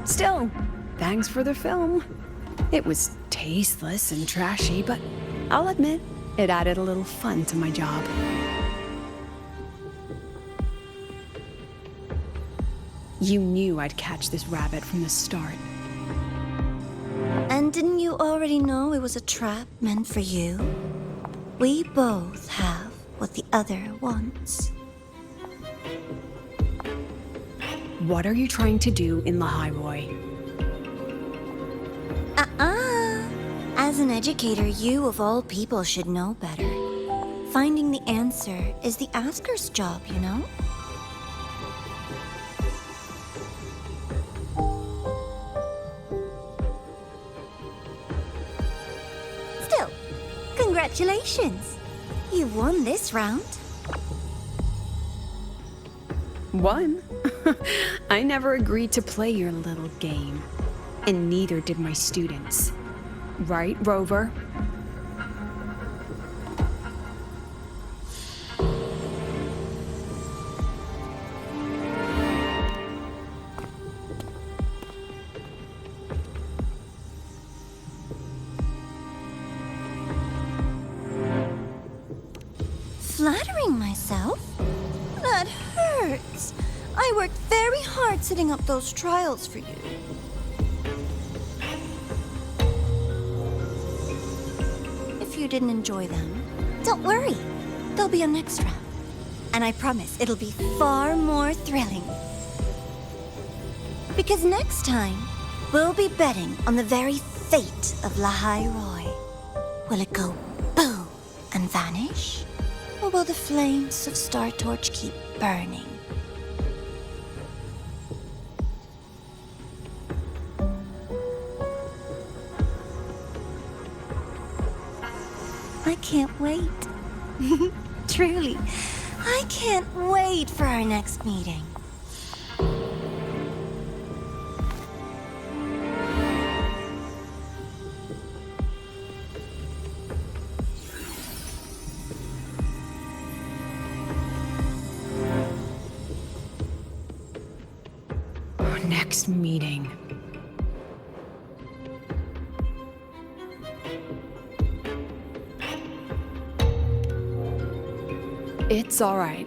Still, thanks for the film. It was tasteless and trashy, but I'll admit, it added a little fun to my job. You knew I'd catch this rabbit from the start. And didn't you already know it was a trap meant for you? We both have what the other wants. What are you trying to do in Lahairoi? As an educator, you of all people should know better. Finding the answer is the asker's job, you know? Still, congratulations! You won this round. Won? I never agreed to play your little game. And neither did my students. Right, Rover? Flattering myself? That hurts. I worked very hard setting up those trials for you. If you didn't enjoy them, don't worry. There'll be a next round. And I promise it'll be far more thrilling. Because next time, we'll be betting on the very fate of Lahairoi. Will it go boom and vanish? Or will the flames of Star Torch keep burning? I can't wait. Truly, I can't wait for our next meeting. Our next meeting. It's all right.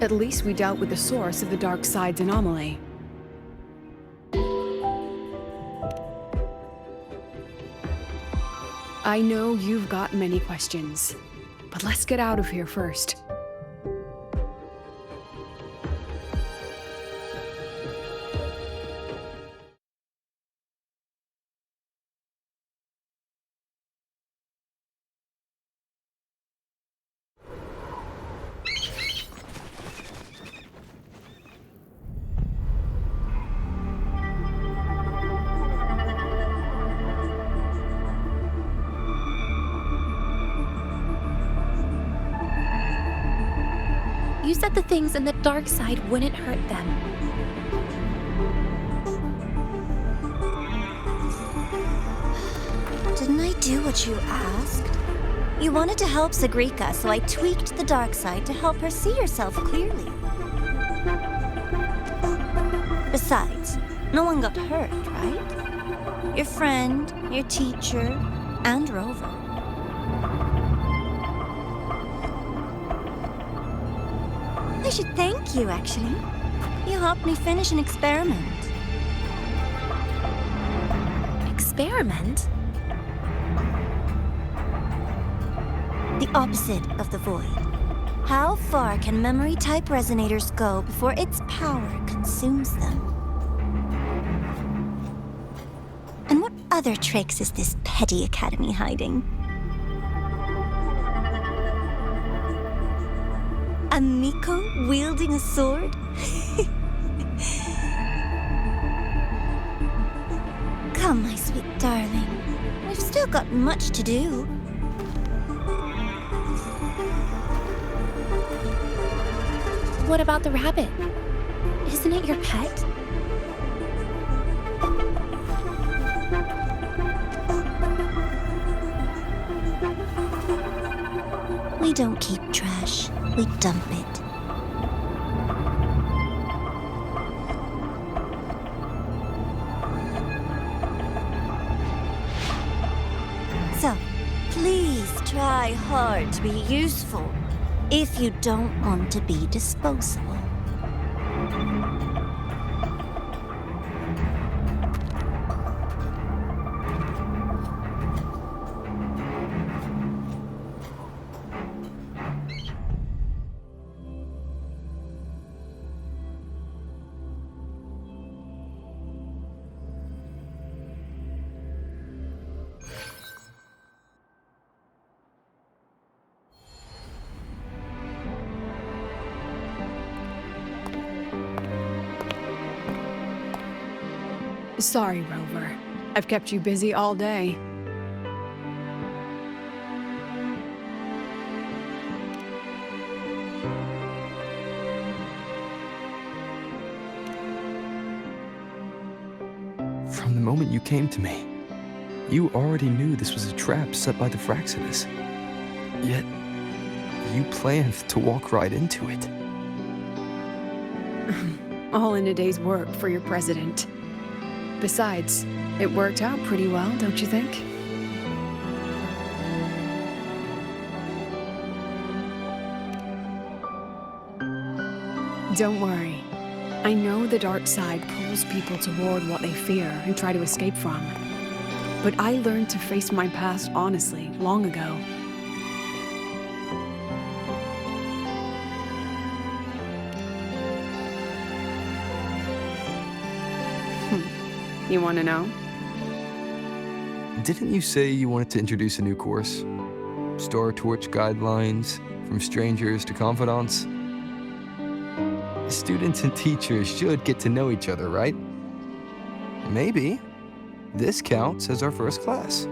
At least we dealt with the source of the dark side's anomaly. I know you've got many questions, but let's get out of here first. You said the things in the dark side wouldn't hurt them. Didn't I do what you asked? You wanted to help Sagrika, so I tweaked the dark side to help her see herself clearly. Besides, no one got hurt, right? Your friend, your teacher, and Rover. I should thank you, actually. You helped me finish an experiment. Experiment? The opposite of the void. How far can memory-type resonators go before its power consumes them? And what other tricks is this petty academy hiding? A Miko wielding a sword? Come, my sweet darling. We've still got much to do. What about the rabbit? Isn't it your pet? We don't keep trash, we dump it. So, please try hard to be useful if you don't want to be disposable. Sorry, Rover. I've kept you busy all day. From the moment you came to me, you already knew this was a trap set by the Fraxidus. Yet, you planned to walk right into it. All in a day's work for your president. Besides, it worked out pretty well, don't you think? Don't worry. I know the dark side pulls people toward what they fear and try to escape from. But I learned to face my past honestly long ago. You want to know? Didn't you say you wanted to introduce a new course? Star Torch guidelines, from strangers to confidants? Students and teachers should get to know each other, right? Maybe this counts as our first class.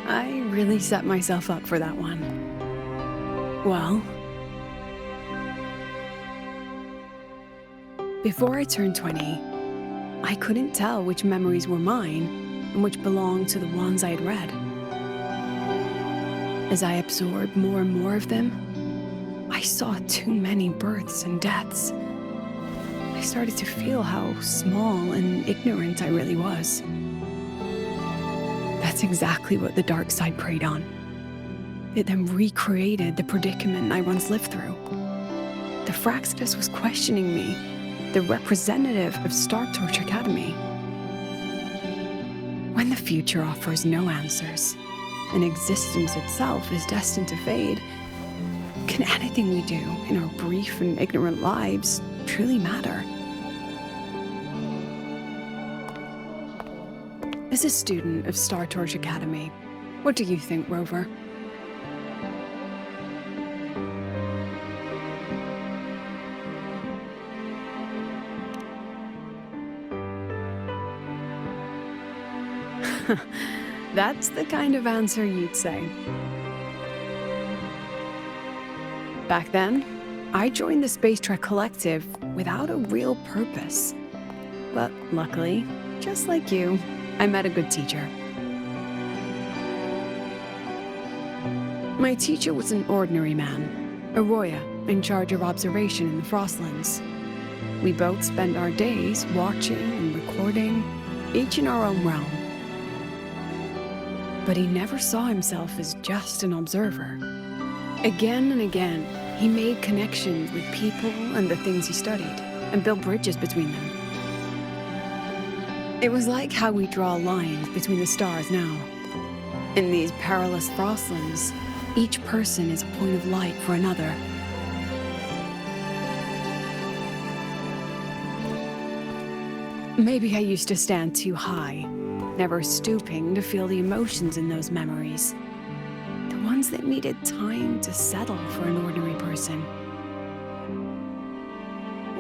I really set myself up for that one. Well, before I turned 20, I couldn't tell which memories were mine and which belonged to the ones I had read. As I absorbed more and more of them, I saw too many births and deaths. I started to feel how small and ignorant I really was. That's exactly what the dark side preyed on. It then recreated the predicament I once lived through. The Fraxidus was questioning me, the representative of Star Torch Academy. When the future offers no answers, and existence itself is destined to fade, can anything we do in our brief and ignorant lives truly matter? As a student of Star Torch Academy, what do you think, Rover? That's the kind of answer you'd say. Back then, I joined the Space Trek Collective without a real purpose. But luckily, just like you, I met a good teacher. My teacher was an ordinary man, Arroya, in charge of observation in the Frostlands. We both spent our days watching and recording, each in our own realm. But he never saw himself as just an observer. Again and again, he made connections with people and the things he studied, and built bridges between them. It was like how we draw lines between the stars now. In these perilous Frostlands, each person is a point of light for another. Maybe I used to stand too high, never stooping to feel the emotions in those memories. The ones that needed time to settle for an ordinary person.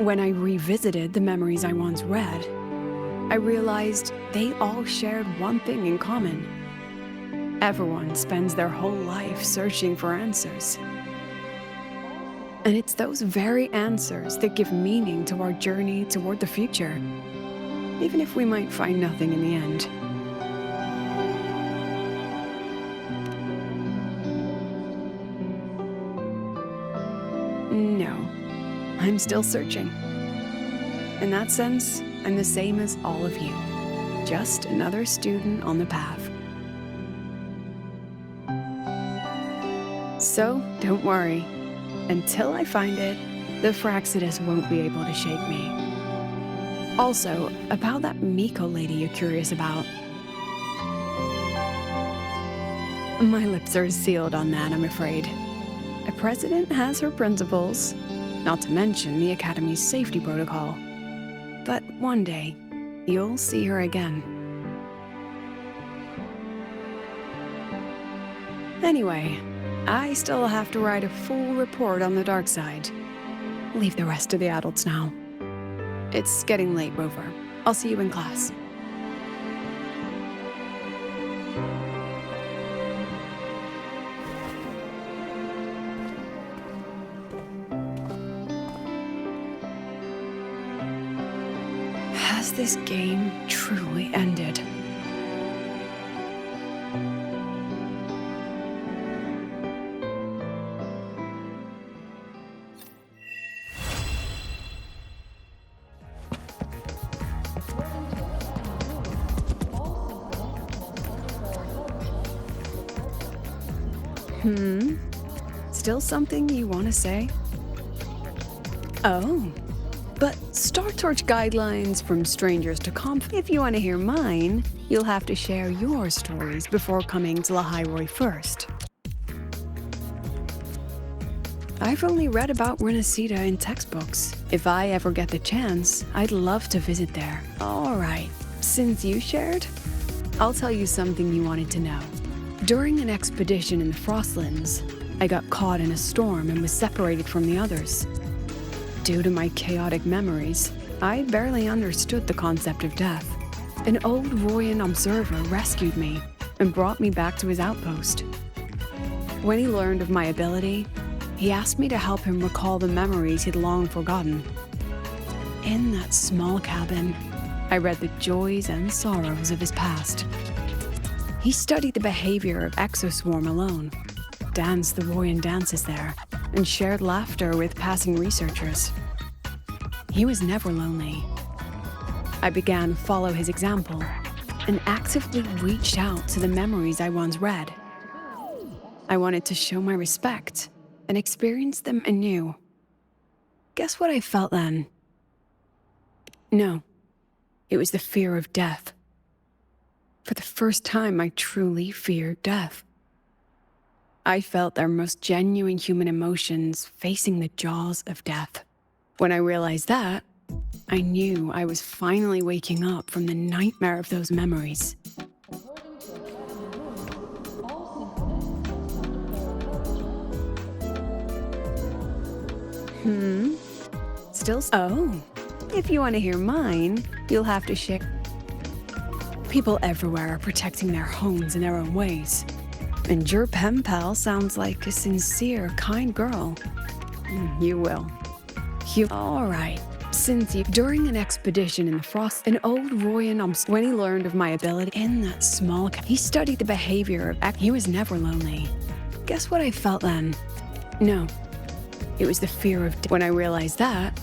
When I revisited the memories I once read, I realized they all shared one thing in common. Everyone spends their whole life searching for answers. And it's those very answers that give meaning to our journey toward the future, even if we might find nothing in the end. No, I'm still searching. In that sense, I'm the same as all of you, just another student on the path. So, don't worry. Until I find it, the Fraxidus won't be able to shake me. Also, about that Miko lady you're curious about. My lips are sealed on that, I'm afraid. A president has her principles, not to mention the Academy's safety protocol. But one day, you'll see her again. Anyway, I still have to write a full report on the dark side. Leave the rest to the adults now. It's getting late, Rover. I'll see you in class. Has this game truly ended? Still something you want to say? Oh, but Star Torch guidelines from strangers to if you want to hear mine, you'll have to share your stories before coming to Lahairoi first. I've only read about Renacita in textbooks. If I ever get the chance, I'd love to visit there. All right, since you shared, I'll tell you something you wanted to know. During an expedition in the Frostlands, I got caught in a storm and was separated from the others. Due to my chaotic memories, I barely understood the concept of death. An old Royan observer rescued me and brought me back to his outpost. When he learned of my ability, he asked me to help him recall the memories he'd long forgotten. In that small cabin, I read the joys and sorrows of his past. He studied the behavior of Exoswarm alone, danced the Royan dances there, and shared laughter with passing researchers. He was never lonely. I began to follow his example and actively reached out to the memories I once read. I wanted to show my respect and experience them anew. Guess what I felt then? No, it was the fear of death. For the first time, I truly feared death. I felt their most genuine human emotions facing the jaws of death. When I realized that, I knew I was finally waking up from the nightmare of those memories. Still? Oh, if you want to hear mine, you'll have to share. People everywhere are protecting their homes in their own ways. And your pen pal sounds like a sincere, kind girl. You will. All right. During an expedition in the Frost, an old Royan when he learned of my ability in that small he studied the behavior of he was never lonely. Guess what I felt then? No. It was the fear of when I realized that,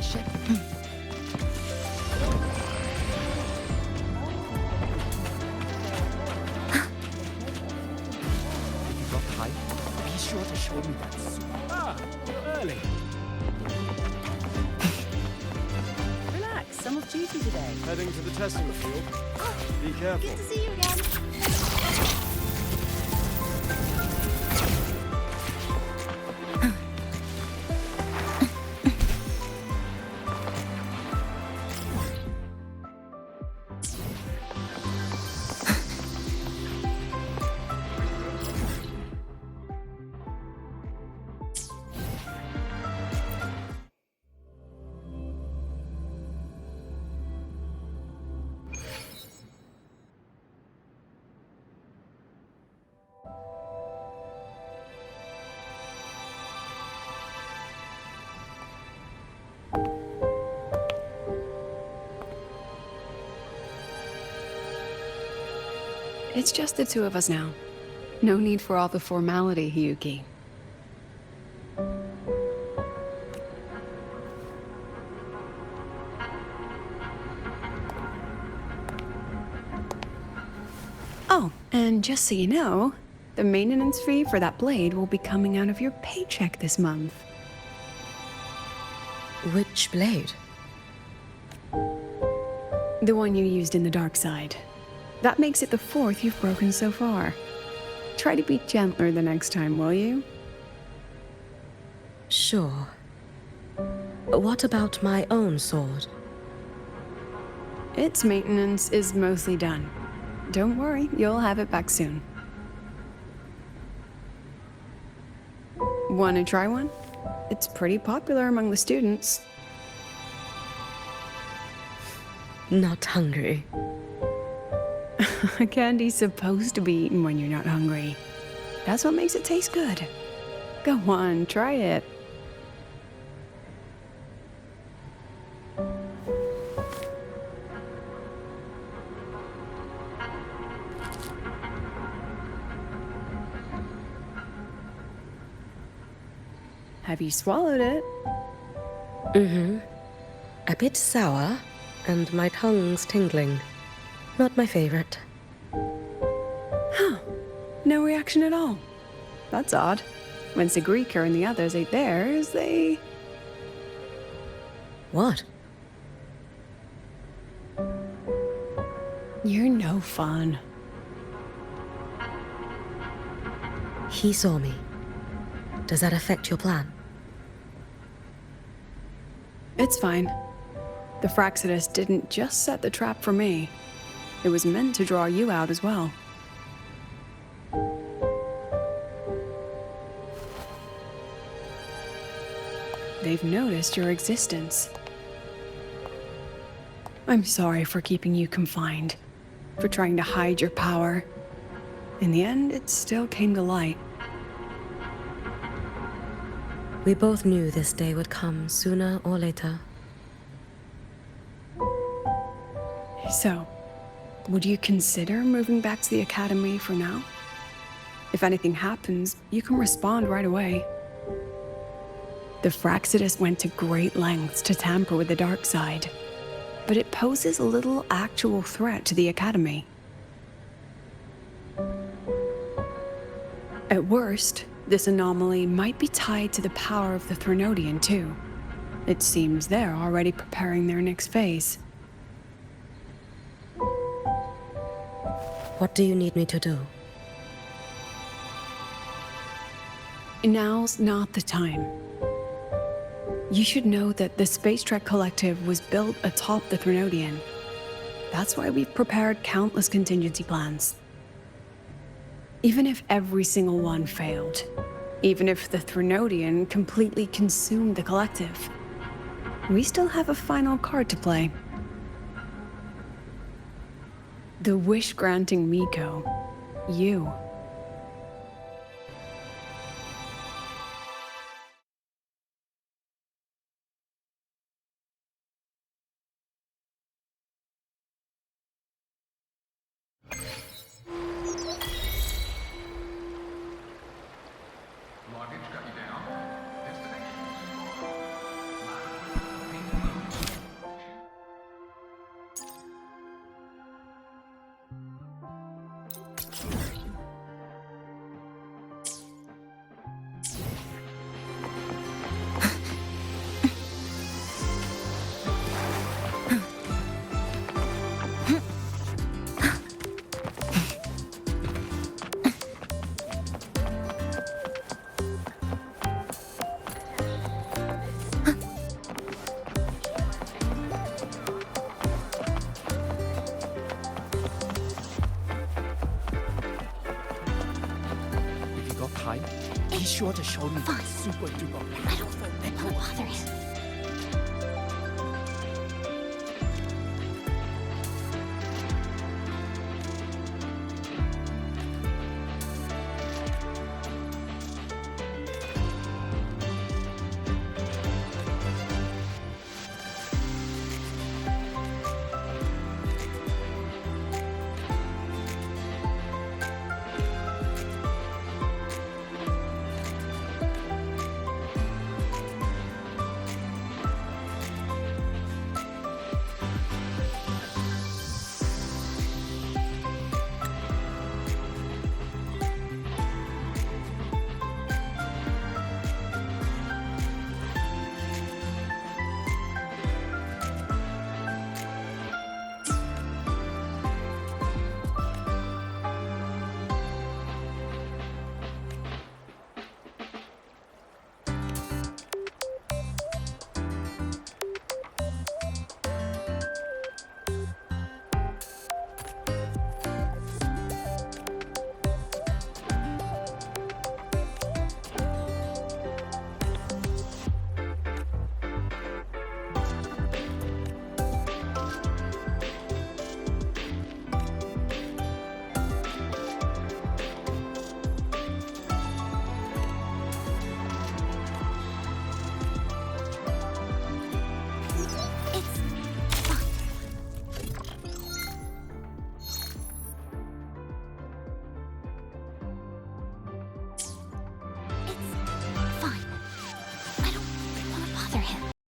ship. If you got the hype, be sure to show me that soon. Ah, you're early. Relax, some off duty today. Heading to the testing field. Be careful. Good to see you again. It's just the two of us now. No need for all the formality, Hyuki. Oh, and just so you know, the maintenance fee for that blade will be coming out of your paycheck this month. Which blade? The one you used in the dark side. That makes it the 4th you've broken so far. Try to be gentler the next time, will you? Sure. What about my own sword? Its maintenance is mostly done. Don't worry, you'll have it back soon. Wanna try one? It's pretty popular among the students. Not hungry. Candy's supposed to be eaten when you're not hungry. That's what makes it taste good. Go on, try it. Have you swallowed it? Mm-hmm. A bit sour, and my tongue's tingling. Not my favorite. Huh. No reaction at all. That's odd. When Sigrika and the others ate theirs, they... What? You're no fun. He saw me. Does that affect your plan? It's fine. The Fraxidus didn't just set the trap for me. It was meant to draw you out as well. They've noticed your existence. I'm sorry for keeping you confined, for trying to hide your power. In the end, it still came to light. We both knew this day would come sooner or later. So, would you consider moving back to the academy for now? If anything happens, you can respond right away. The Fraxidus went to great lengths to tamper with the dark side, but it poses a little actual threat to the academy. At worst, this anomaly might be tied to the power of the Threnodian too. It seems they're already preparing their next phase. What do you need me to do? Now's not the time. You should know that the Space Trek Collective was built atop the Threnodian. That's why we've prepared countless contingency plans. Even if every single one failed, even if the Threnodian completely consumed the Collective, we still have a final card to play. The wish-granting Miko. You. sure to show me Fine. super duper I don't bother you.